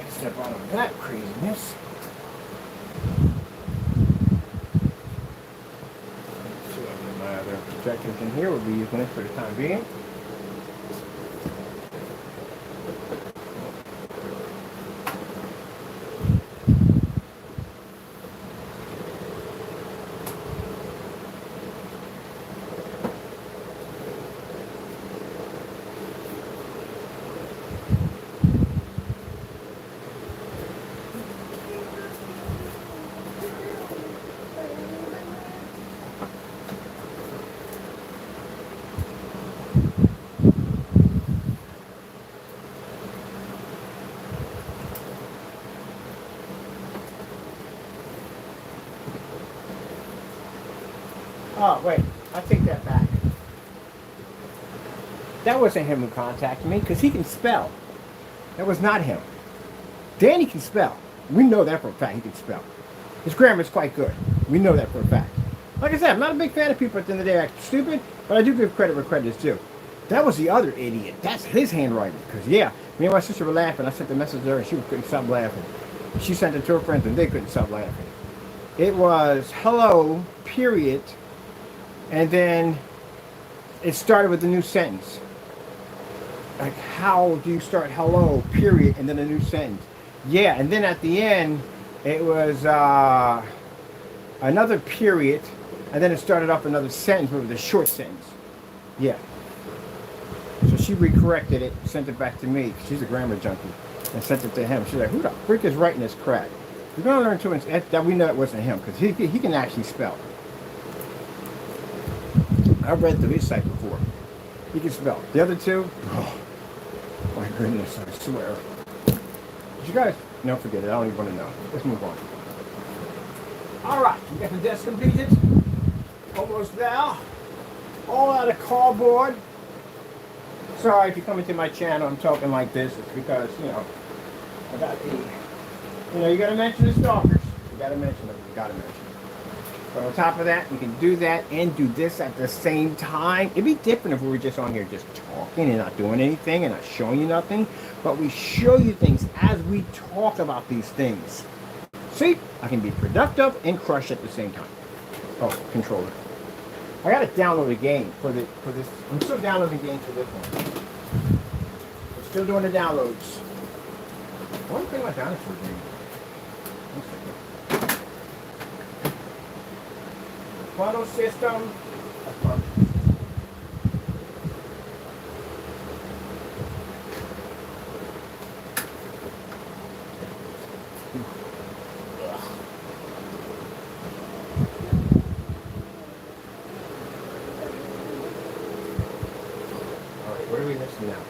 Step out of that craziness. My other projectors in here will be using it for the time being. Oh, wait, I take that back. That wasn't him who contacted me because he can spell. That was not him. Danny can spell. We know that for a fact. He can spell. His grammar is quite good. We know that for a fact. Like I said, I'm not a big fan of people at the end of the day acting stupid, but I do give credit where credit is due. That was the other idiot. That's his handwriting. Because, yeah, me and my sister were laughing. I sent the message to her, and she couldn't stop laughing. She sent it to her friends, and they couldn't stop laughing. It was hello, period, and then it started with a new sentence. Like, how do you start hello, period, and then a new sentence? Yeah, and then at the end, it was another period, and then it started off another sentence, but with a short sentence. Yeah. So she recorrected it, sent it back to me. She's a grammar junkie, and sent it to him. She's like, "Who the freak is writing this crap?" We're gonna learn too much that we know it wasn't him because he can actually spell. I've read through his site before. He can spell. The other two, oh my goodness, I swear. Did you guys? No, forget it. I don't even want to know. Let's move on. All right, we got the desk completed. Almost there. All out of cardboard. Sorry if you come into my channel, I'm talking like this. It's because, you know, I got the, you know, you got to mention the stalkers. You got to mention them. You got to mention them. But on top of that, you can do that and do this at the same time. It'd be different if we were just on here just talking and not doing anything and not showing you nothing. But we show you things as we talk about these things. See, I can be productive and crush at the same time. Oh, controller. I gotta download a game for this. I'm still downloading games for this one. I'm still doing the downloads. I want to play my dinosaur game. Funnel system. That's fun. What are we missing now?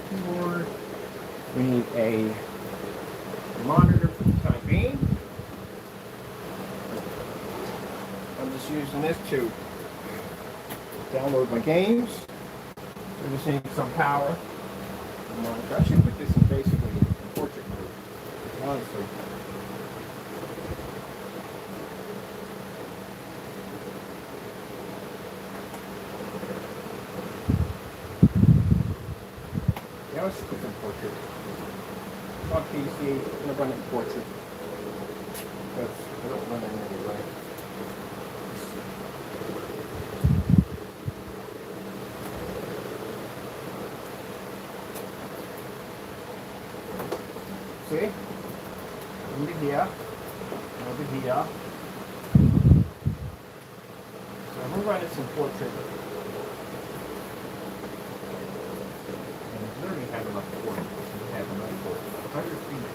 Keyboard. We need a monitor for the time being. I'm just using this to download my games. So just need some power. I should put this in basically portrait mode, honestly. Let's put in portrait. On PC, I'm going to run it in portrait. Because I don't run it anyway. See? Over here. Over here. So I'm going to run it in portrait. Literally have enough for it. We have enough for 100 feet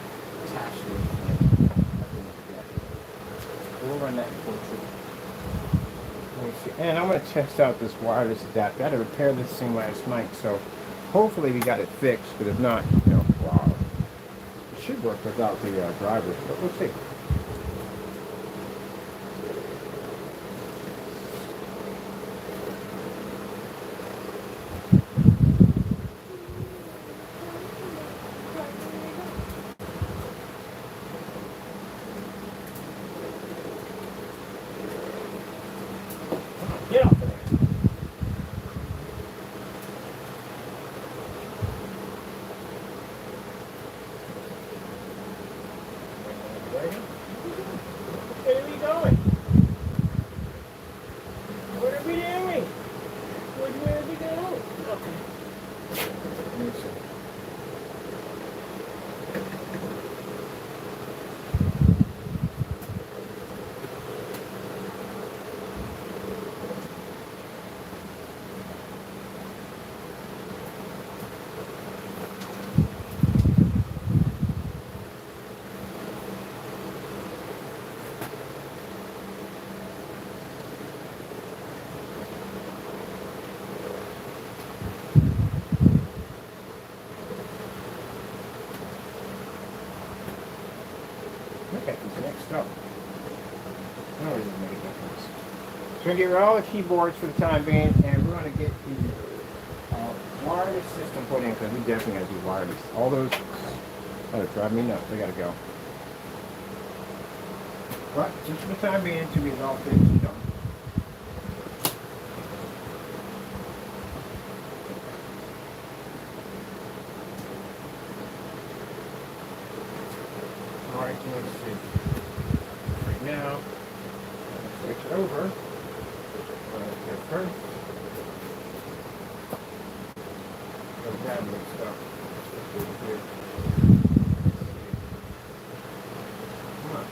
attached to it. We'll run that portrait. Let me see. And I'm going to test out this wireless adapter. I had to repair this thing last night, so hopefully we got it fixed. But if not, you know, wow. It should work without the drivers, but we'll see. Get off of there. Where are we going? What are we doing? Where are we going? Okay. Let me see. Okay, what's next up? That doesn't make a difference. So we're going to get rid of all the keyboards for the time being, and we're going to get the wireless system put in because we definitely got to do wireless. All those, oh, it's driving me nuts. They got to go. But just for the time being, to resolve things done. All right, so let's see. Right now, switch it over. Right first. Go down and stuff. Come on.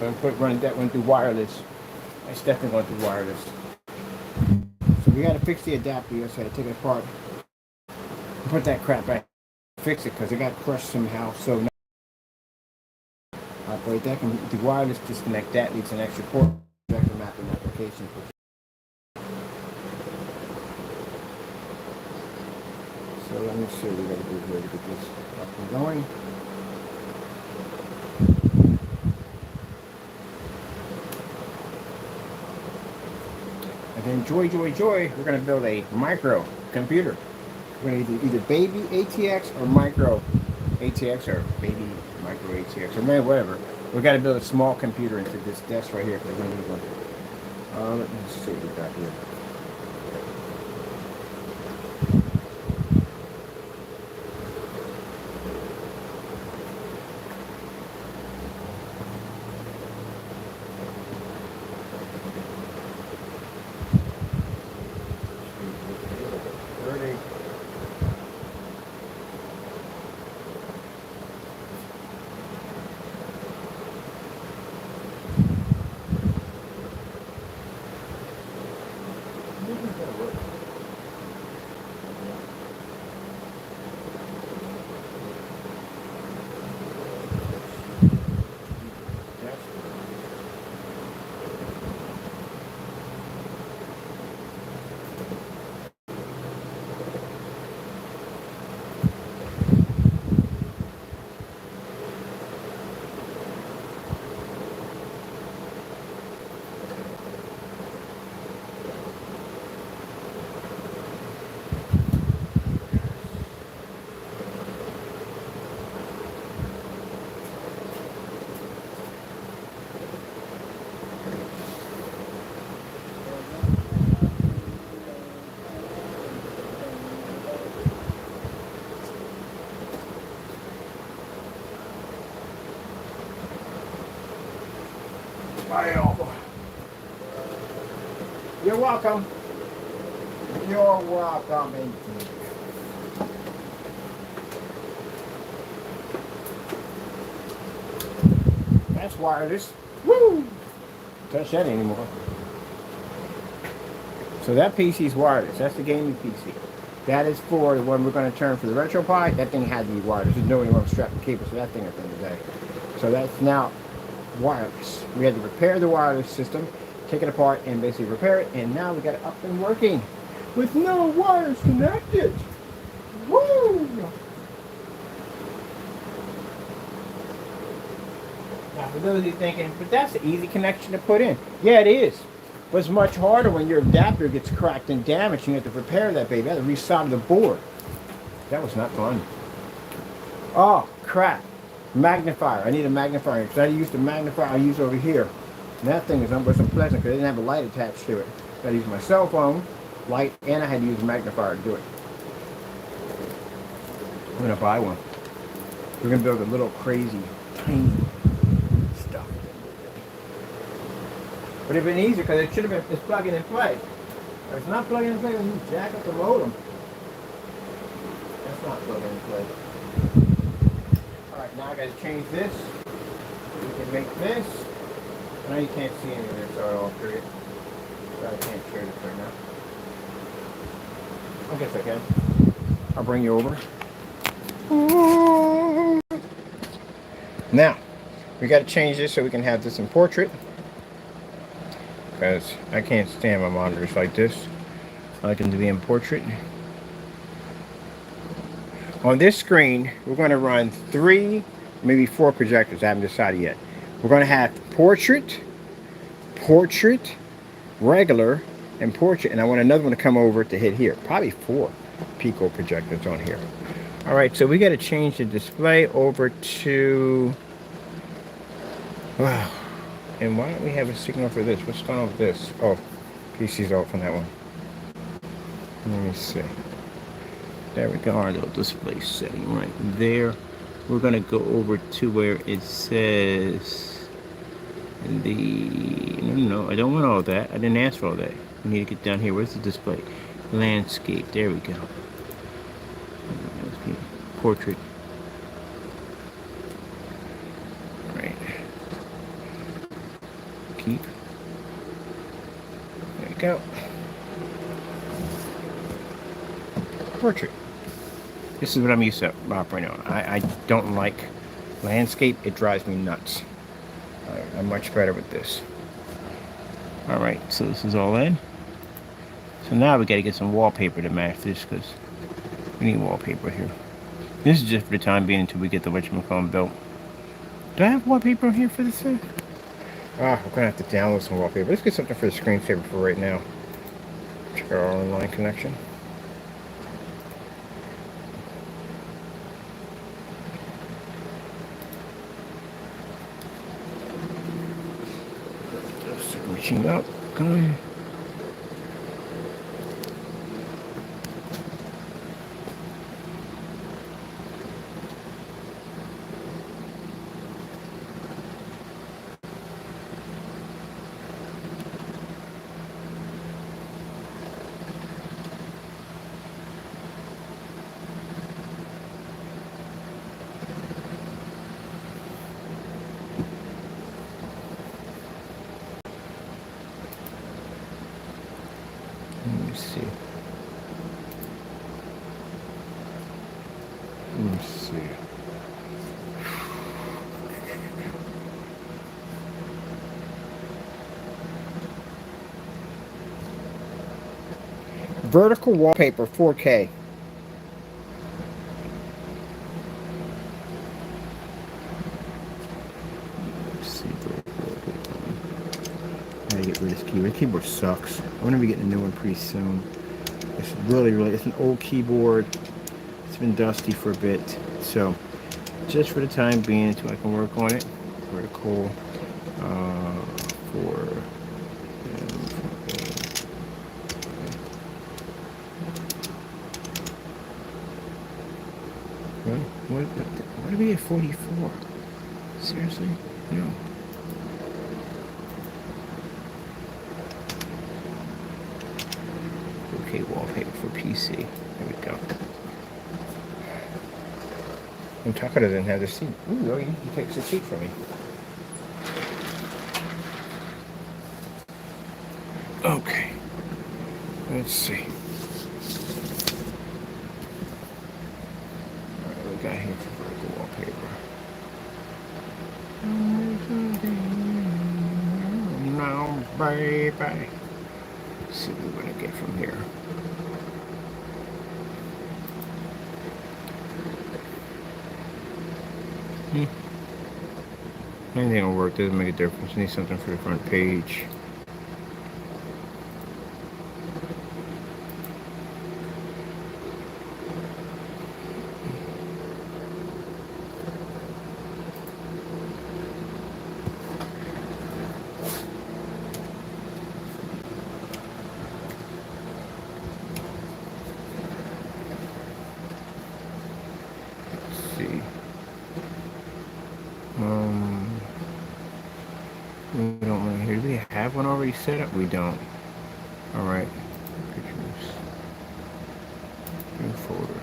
So I'm running that one through wireless. It's definitely going through wireless. So we got to fix the adapter. You just got to take it apart, put that crap back, fix it because it got crushed somehow. So now operate that. The wireless disconnect that needs an extra port. Projector mapping application. So let me see what we got to do here to get this up and going. And then joy, we're going to build a micro computer. We're going to either baby ATX or micro ATX or baby micro ATX or maybe whatever. We've got to build a small computer into this desk right here because we're going to need one. Let me see what we got here. You're welcome. You're welcome indeed. That's wireless. Woo! Touch that anymore. So that PC is wireless. That's the gaming PC. That is for the one we're going to turn for the RetroPie. That thing had to be wireless. There's no way you want to strap the cable to that thing at the end of the day. So that's now wireless. We had to repair the wireless system, take it apart and basically repair it, and now we got it up and working with no wires connected. Woo! Now for those of you thinking, but that's an easy connection to put in. Yeah, it is. But it's much harder when your adapter gets cracked and damaged and you have to repair that baby. You have to resolder the board. That was not fun. Oh, crap. Magnifier. I need a magnifier. Because I used the magnifier I use over here. And that thing is almost unpleasant because it didn't have a light attached to it. I had to use my cell phone light and I had to use a magnifier to do it. I'm going to buy one. We're going to build a little crazy, tiny stuff. But it'd been easier because it should have been, it's plug in and play. If it's not plug in and play, then you jack up the modem. That's not plug in and play. Alright, now I got to change this. We can make this. Now you can't see any of this, so I'll alter it. So I can't share this right now. I guess I can. I'll bring you over. Now, we got to change this so we can have this in portrait. Because I can't stand my monitors like this. I like them to be in portrait. On this screen, we're going to run 3, maybe 4 projectors. I haven't decided yet. We're going to have portrait, regular, and portrait. And I want another one to come over to hit here. Probably 4 Pico projectors on here. Alright, so we got to change the display over to... Wow. And why don't we have a signal for this? What's going on with this? Oh, PC's off on that one. Let me see. There we go, our little display setting right there. We're going to go over to where it says no, I don't want all that. I didn't ask for all that. We need to get down here. Where's the display? Landscape. There we go. Portrait. Right. you go. Portrait. This is what I'm used to operating on. I don't like landscape. It drives me nuts. I'm much better with this. Alright, so this is all in. So now we got to get some wallpaper to match this because we need wallpaper here. This is just for the time being until we get the whatchamacallit built. Do I have wallpaper here for this thing? Ah, we're going to have to download some wallpaper. Let's get something for the screensaver for right now. Check our online connection. Reaching up, going. Let me see. Let me see. Vertical wallpaper, 4K. Let's see. I gotta get rid of this keyboard. The keyboard sucks. I'm gonna be getting a new one pretty soon. It's really, it's an old keyboard. It's been dusty for a bit. So, just for the time being, until I can work on it, vertical for. What do we get 44? Seriously? No. Okay, wallpaper for PC. There we go. And Tucker doesn't have the seat. Ooh, he takes the seat from me. Okay. Let's see. Alright, we got here for vertical wallpaper. Now, baby. Let's see what we're gonna get from here. Anything will work, doesn't make a difference. Need something for the front page. We don't want to hear. Do we have one already set up? We don't. Alright. Pictures. New folder.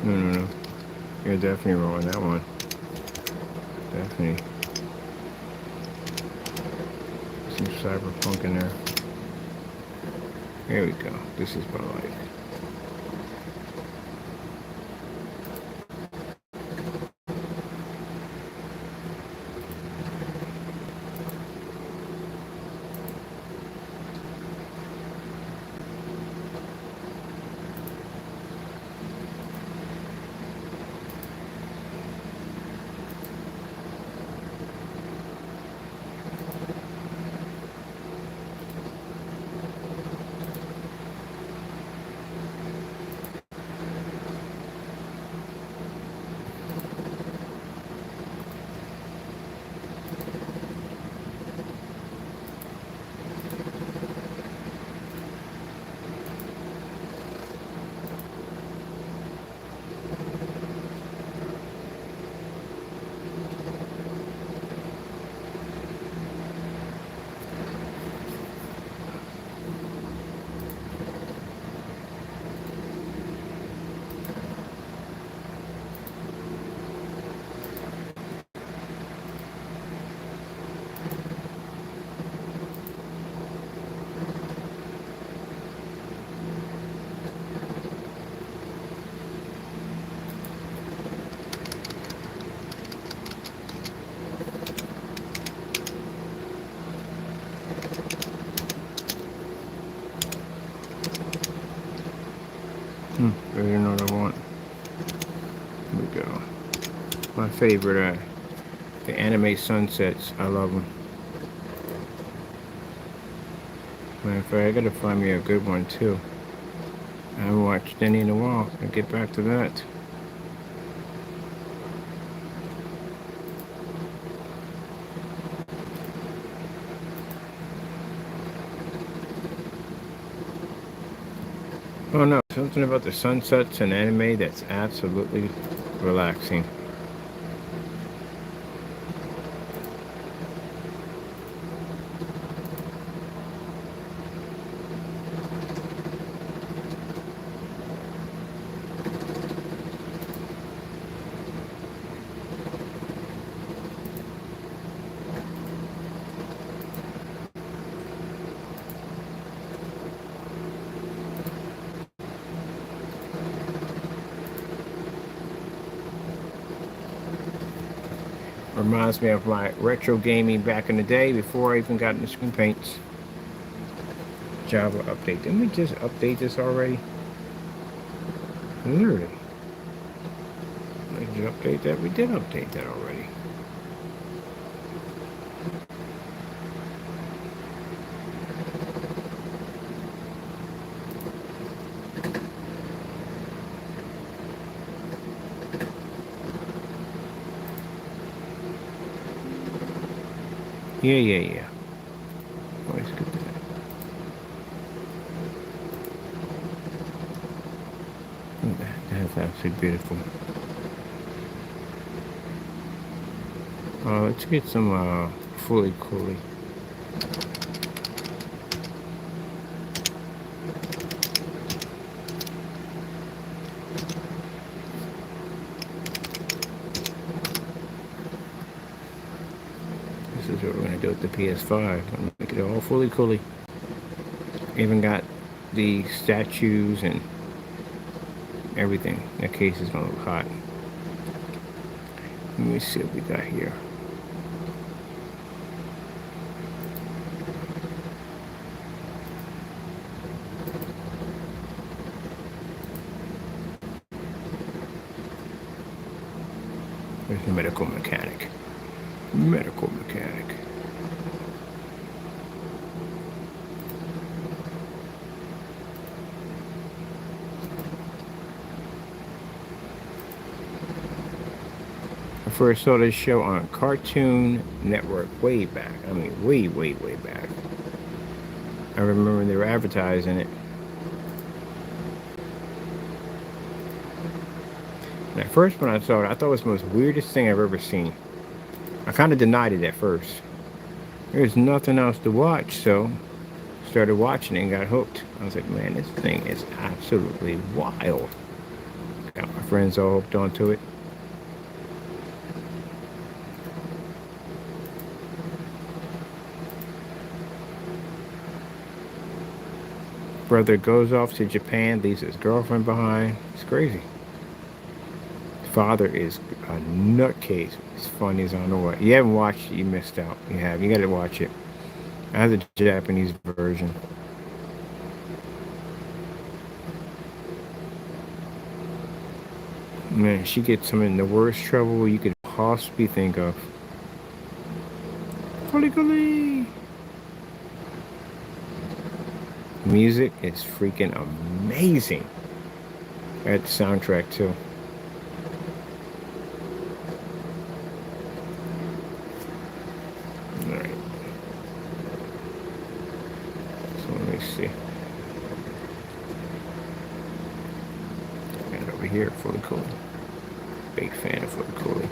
No. You're definitely wrong on that one. Definitely. Some cyberpunk in there. Here we go. This is what I like. favorite. The anime sunsets. I love them. Matter of fact, I gotta find me a good one too. I haven't watched any in a while. I'll get back to that. Oh no, something about the sunsets and anime that's absolutely relaxing. Reminds me of my retro gaming back in the day before I even got into screen paints. Java update. Didn't we just update this already? Literally. Did you update that? We did update that already. Yeah. Always good to that. That's absolutely beautiful. Let's get some fully coolie. This is what we're gonna do with the PS5. I'm gonna make it all fully coolie. Even got the statues and everything. That case is gonna look hot. Let me see what we got here. There's the medical mechanic. Medical mechanic. I first saw this show on Cartoon Network way back. I mean, way back. I remember they were advertising it. And at first when I saw it, I thought it was the most weirdest thing I've ever seen. I kind of denied it at first. There's nothing else to watch, so started watching it and got hooked. I was like, man, this thing is absolutely wild. Got my friends all hooked onto it. Brother goes off to Japan, leaves his girlfriend behind. It's crazy. Father is a nutcase. It's funny as I don't know what. You haven't watched it, you missed out. You have. You got to watch it. I have the Japanese version. Man, she gets him in the worst trouble you could possibly think of. Holy. Music is freaking amazing. I got the soundtrack too. Alright. So let me see. And over here, fully cooling. Big fan of fully cooling.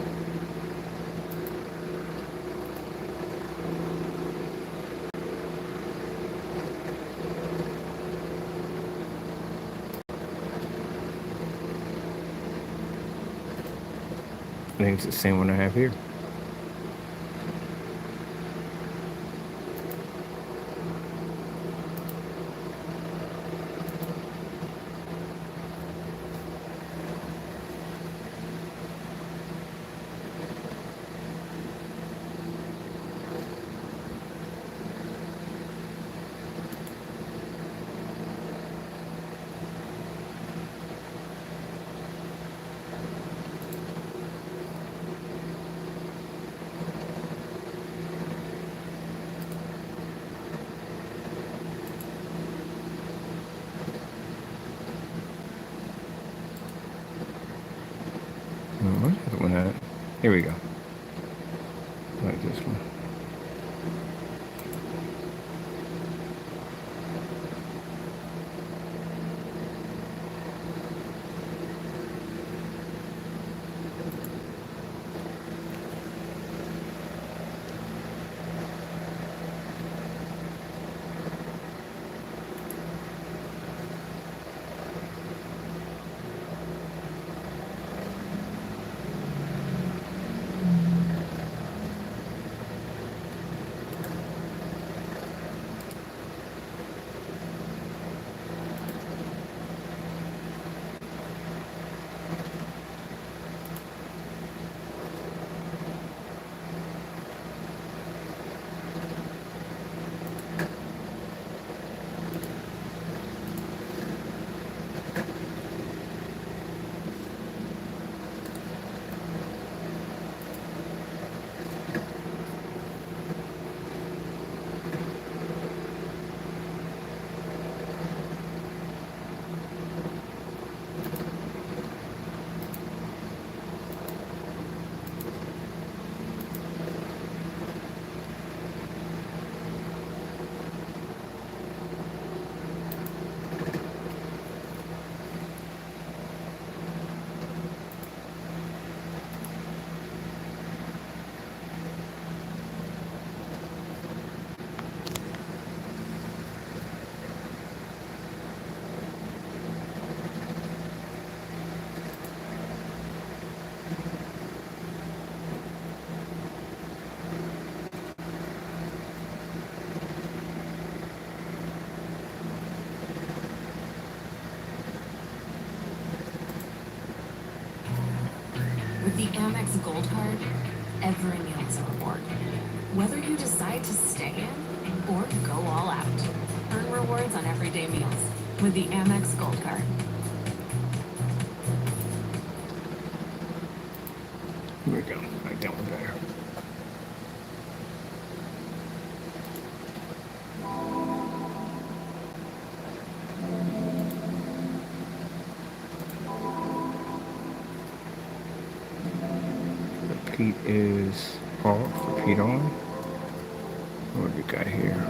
I think it's the same one I have here. Here we go. Like this one. With the Amex Gold Card, every meal is a reward. Whether you decide to stay in or go all out, earn rewards on everyday meals with the Amex Gold Card. Here we go. Like that one better. Repeat is off. Repeat on. What do we got here?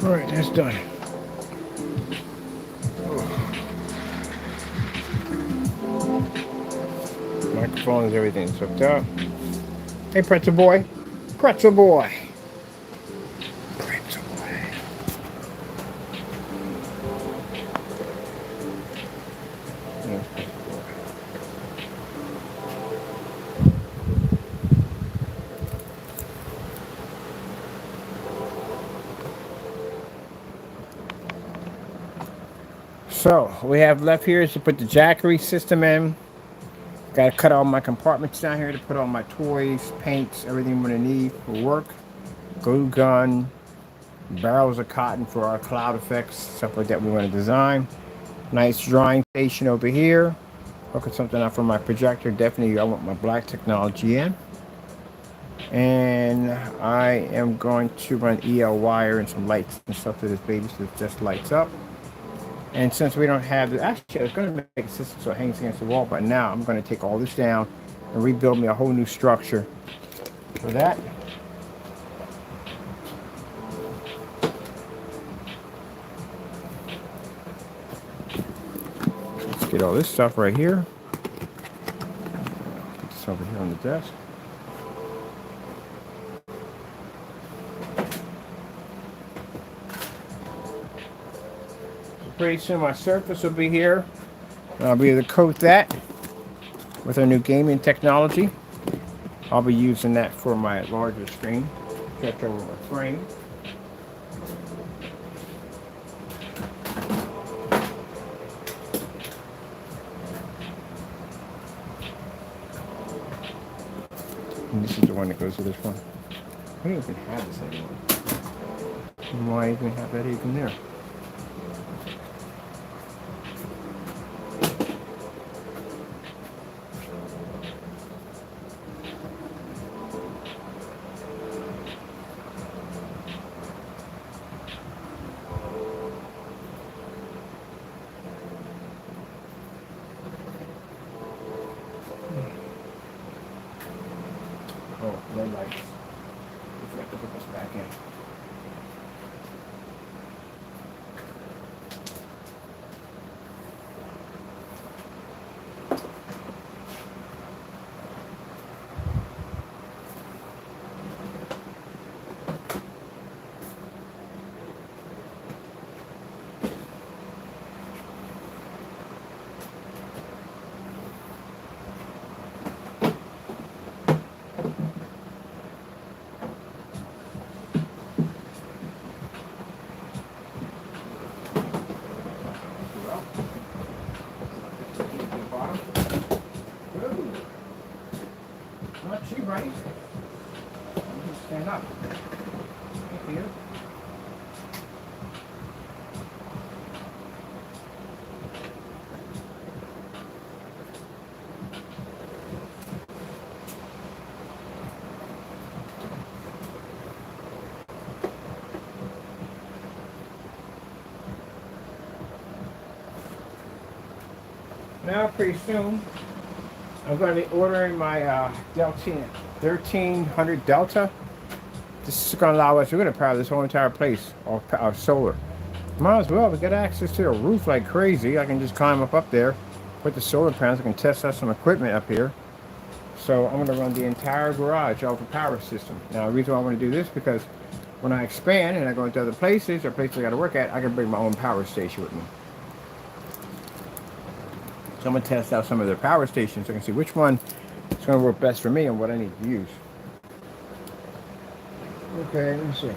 All right, that's done. Microphones, everything's hooked up. Hey, pretzel boy. Pretzel boy. Pretzel boy. Yes, pretzel boy. So, what we have left here is to put the jackery system in. Got to cut all my compartments down here to put all my toys, paints, everything I'm going to need for work. Glue gun, barrels of cotton for our cloud effects, stuff like that we want to design. Nice drawing station over here. Hooking something up for my projector. Definitely I want my black technology in. And I am going to run EL wire and some lights and stuff to this baby so it just lights up. And since we don't have the, actually I was going to make a system so it hangs against the wall, but now I'm going to take all this down and rebuild me a whole new structure for that. Let's get all this stuff right here. Get this over here on the desk. Pretty soon my Surface will be here. I'll be able to coat that with our new gaming technology. I'll be using that for my larger screen. Stretch over my frame. one that goes with this one. I don't even have this anymore. Why even have that even there? Oh, red lights. We have to put this back in. Not too right. Stand up. Thank you. Now, pretty soon, I'm going to be ordering my Delta 1300 Delta. This is going to allow us, we're going to power this whole entire place off solar. Might as well, we got access to a roof like crazy. I can just climb up there, put the solar panels, I can test out some equipment up here. So I'm going to run the entire garage off a power system. Now, the reason why I want to do this is because when I expand and I go into other places or places I got to work at, I can bring my own power station with me. So I'm going to test out some of their power stations so I can see which one is going to work best for me and what I need to use. Okay, let me see.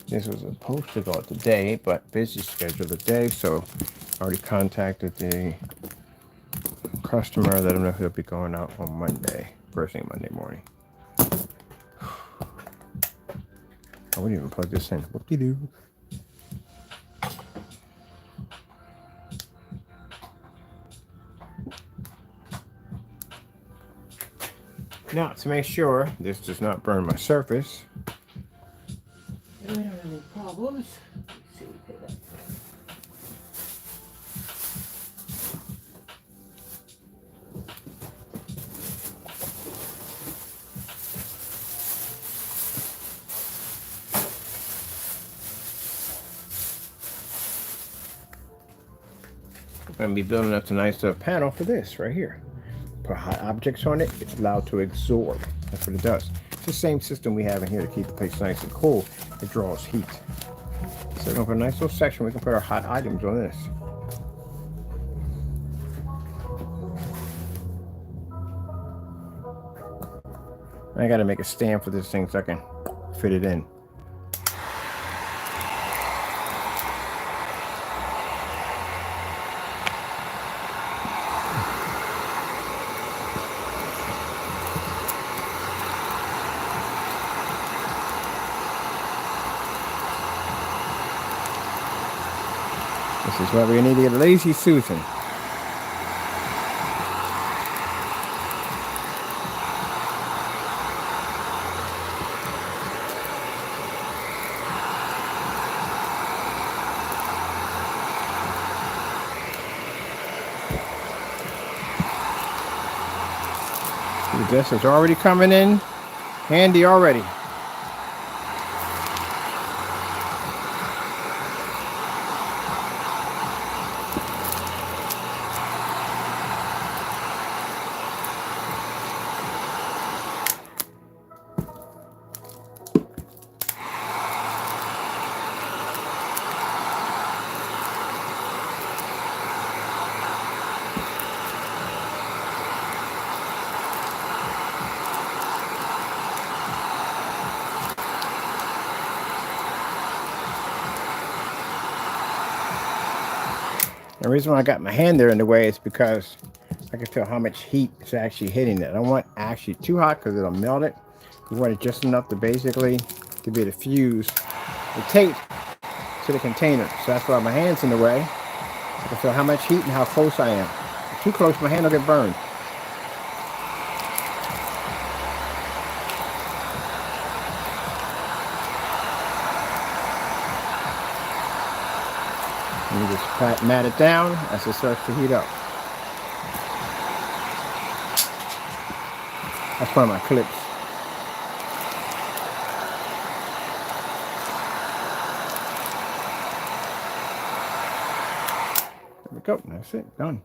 This was supposed to go out today, but busy schedule today, so I already contacted the customer, let him know he'll be going out on Monday, first thing Monday morning. I wouldn't even plug this in. Whoop-de-doo. Now, to make sure this does not burn my surface, I don't have any problems. Let's see what we put that. I'm going to be building up a nice panel for this right here. Put hot objects on it, it's allowed to absorb. That's what it does. It's the same system we have in here to keep the place nice and cool. It draws heat. So we're going to put a nice little section we can put our hot items on this. I got to make a stand for this thing so I can fit it in. This is why we need to get a lazy Susan. This is already coming in handy already. The reason why I got my hand there in the way is because I can feel how much heat is actually hitting it. I don't want actually too hot because it'll melt it. We want it just enough to basically to be able to fuse the tape to the container. So that's why my hand's in the way. I can feel how much heat and how close I am. If too close, my hand will get burned. And you just mat it down as it starts to heat up. That's one of my clips. There we go. That's it. Done.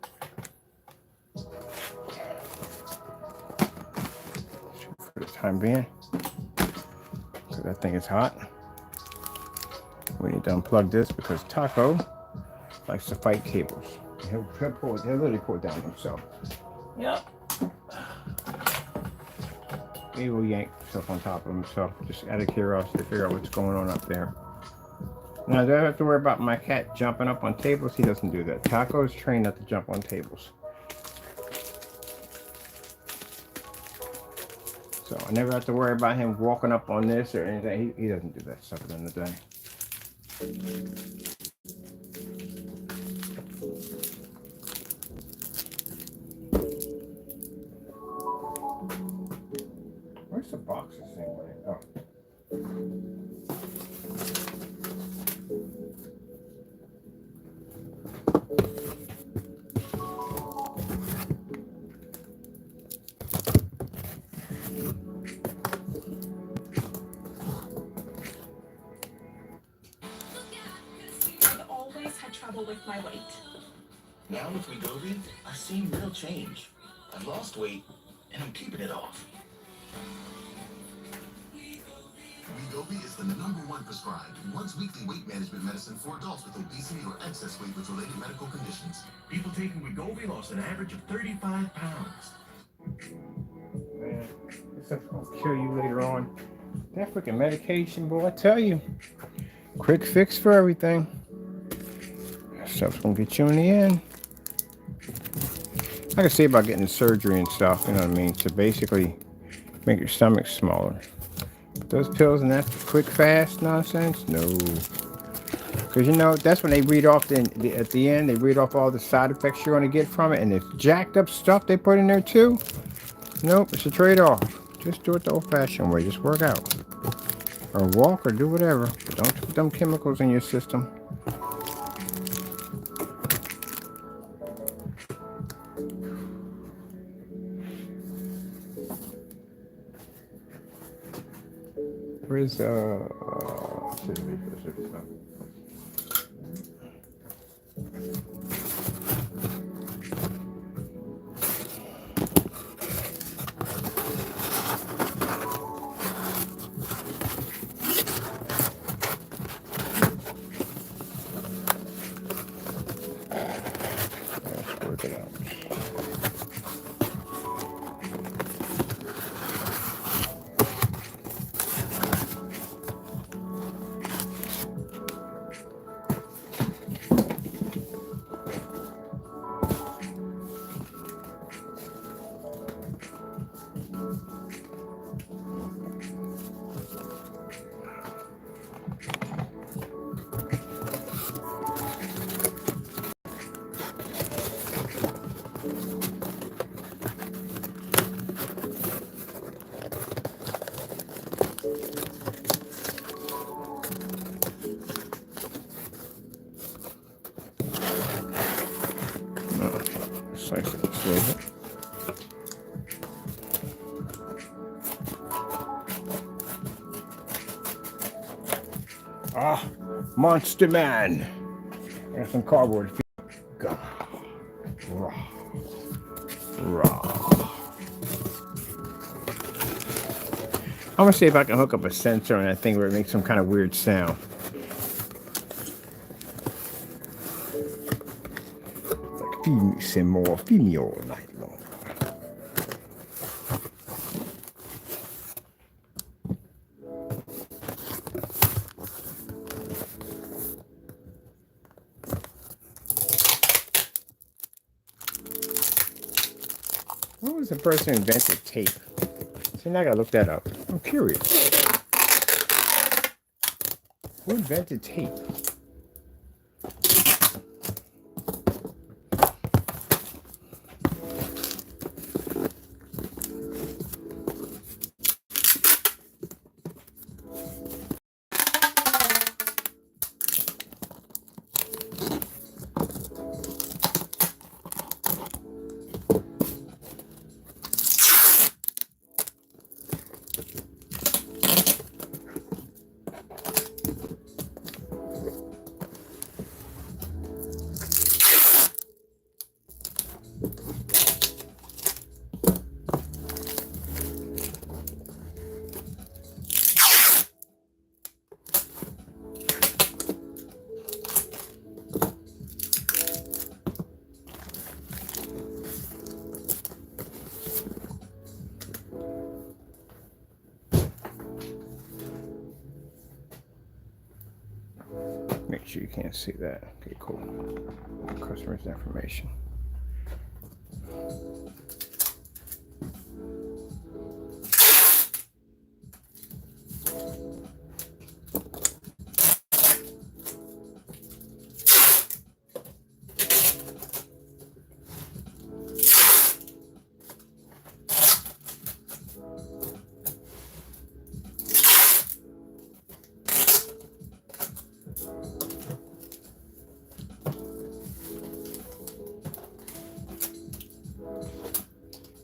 For the time being. So that thing is hot. We need to unplug this because Taco likes to fight cables. He'll literally pull it down himself. Yep. He will yank stuff on top of himself, just out of curiosity to figure out what's going on up there. Now, do I have to worry about my cat jumping up on tables? He doesn't do that. Taco is trained not to jump on tables. So I never have to worry about him walking up on this or anything. He doesn't do that stuff at the end of the day. Where's the box this thing went? Oh. I've always had trouble with my weight. Now with Wegovy, I've seen real change. I've lost weight, and I'm keeping it off. Wegovy is the #1 prescribed once-weekly weight management medicine for adults with obesity or excess weight with related medical conditions. People taking Wegovy lost an average of 35 pounds. Man, this stuff's gonna kill you later on. That freaking medication, boy, I tell you. Quick fix for everything. That stuff's gonna get you in the end. I can say about getting surgery and stuff, you know what I mean? To basically make your stomach smaller. But those pills and that quick, fast nonsense, no. Because, you know, that's when they read off, at the end, they read off all the side effects you're going to get from it. And it's jacked up stuff they put in there, too. Nope, it's a trade-off. Just do it the old-fashioned way. Just work out. Or walk or do whatever. But don't put them chemicals in your system. Where's let's work it out. Slice it this way. Ah, Monster Man. Got some cardboard. Go. Raw. Raw. I'm gonna see if I can hook up a sensor on that thing where it makes some kind of weird sound. Like, feed me some more. Feed me all night long. When was the person who invented tape? See, now I gotta look that up. I'm curious. Who invented tape? Make sure you can't see that. Okay, cool. Customer's information.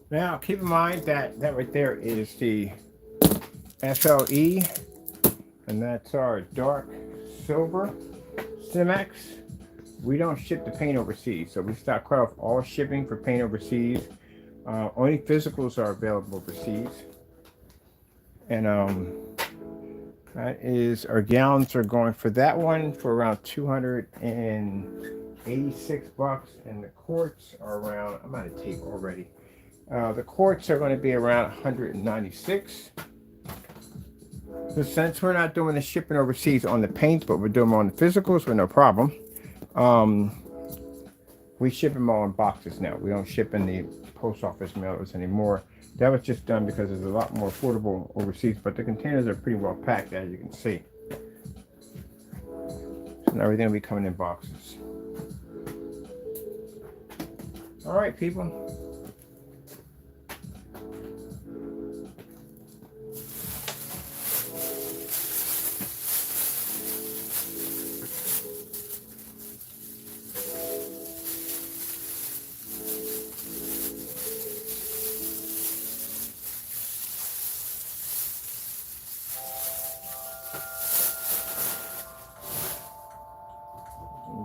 Now, keep in mind that right there is the FLE, and that's our dark silver Cinemex. We don't ship the paint overseas, so we cut off all shipping for paint overseas. Only physicals are available overseas, and that is, our gallons are going for that one for around $286, and the quarts are around, I'm out of tape already. The quarts are going to be around 196. So since we're not doing the shipping overseas on the paints, but we're doing them on the physicals with no problem, we ship them all in boxes now. We don't ship in the post office mailers anymore. That was just done because it's a lot more affordable overseas, but the containers are pretty well packed, as you can see. So now everything will be coming in boxes. All right, people.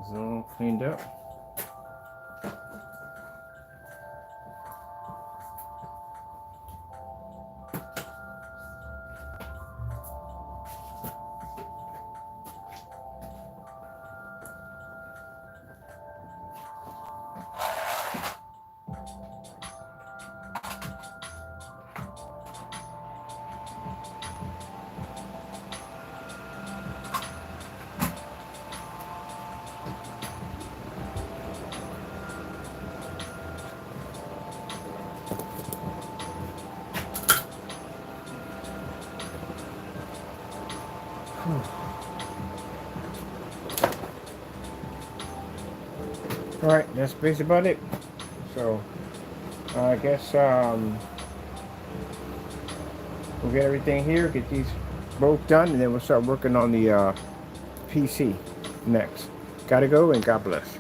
It's all cleaned up. All right, that's basically about it. So I guess we'll get everything here, get these both done, and then we'll start working on the PC next. Gotta go, and God bless.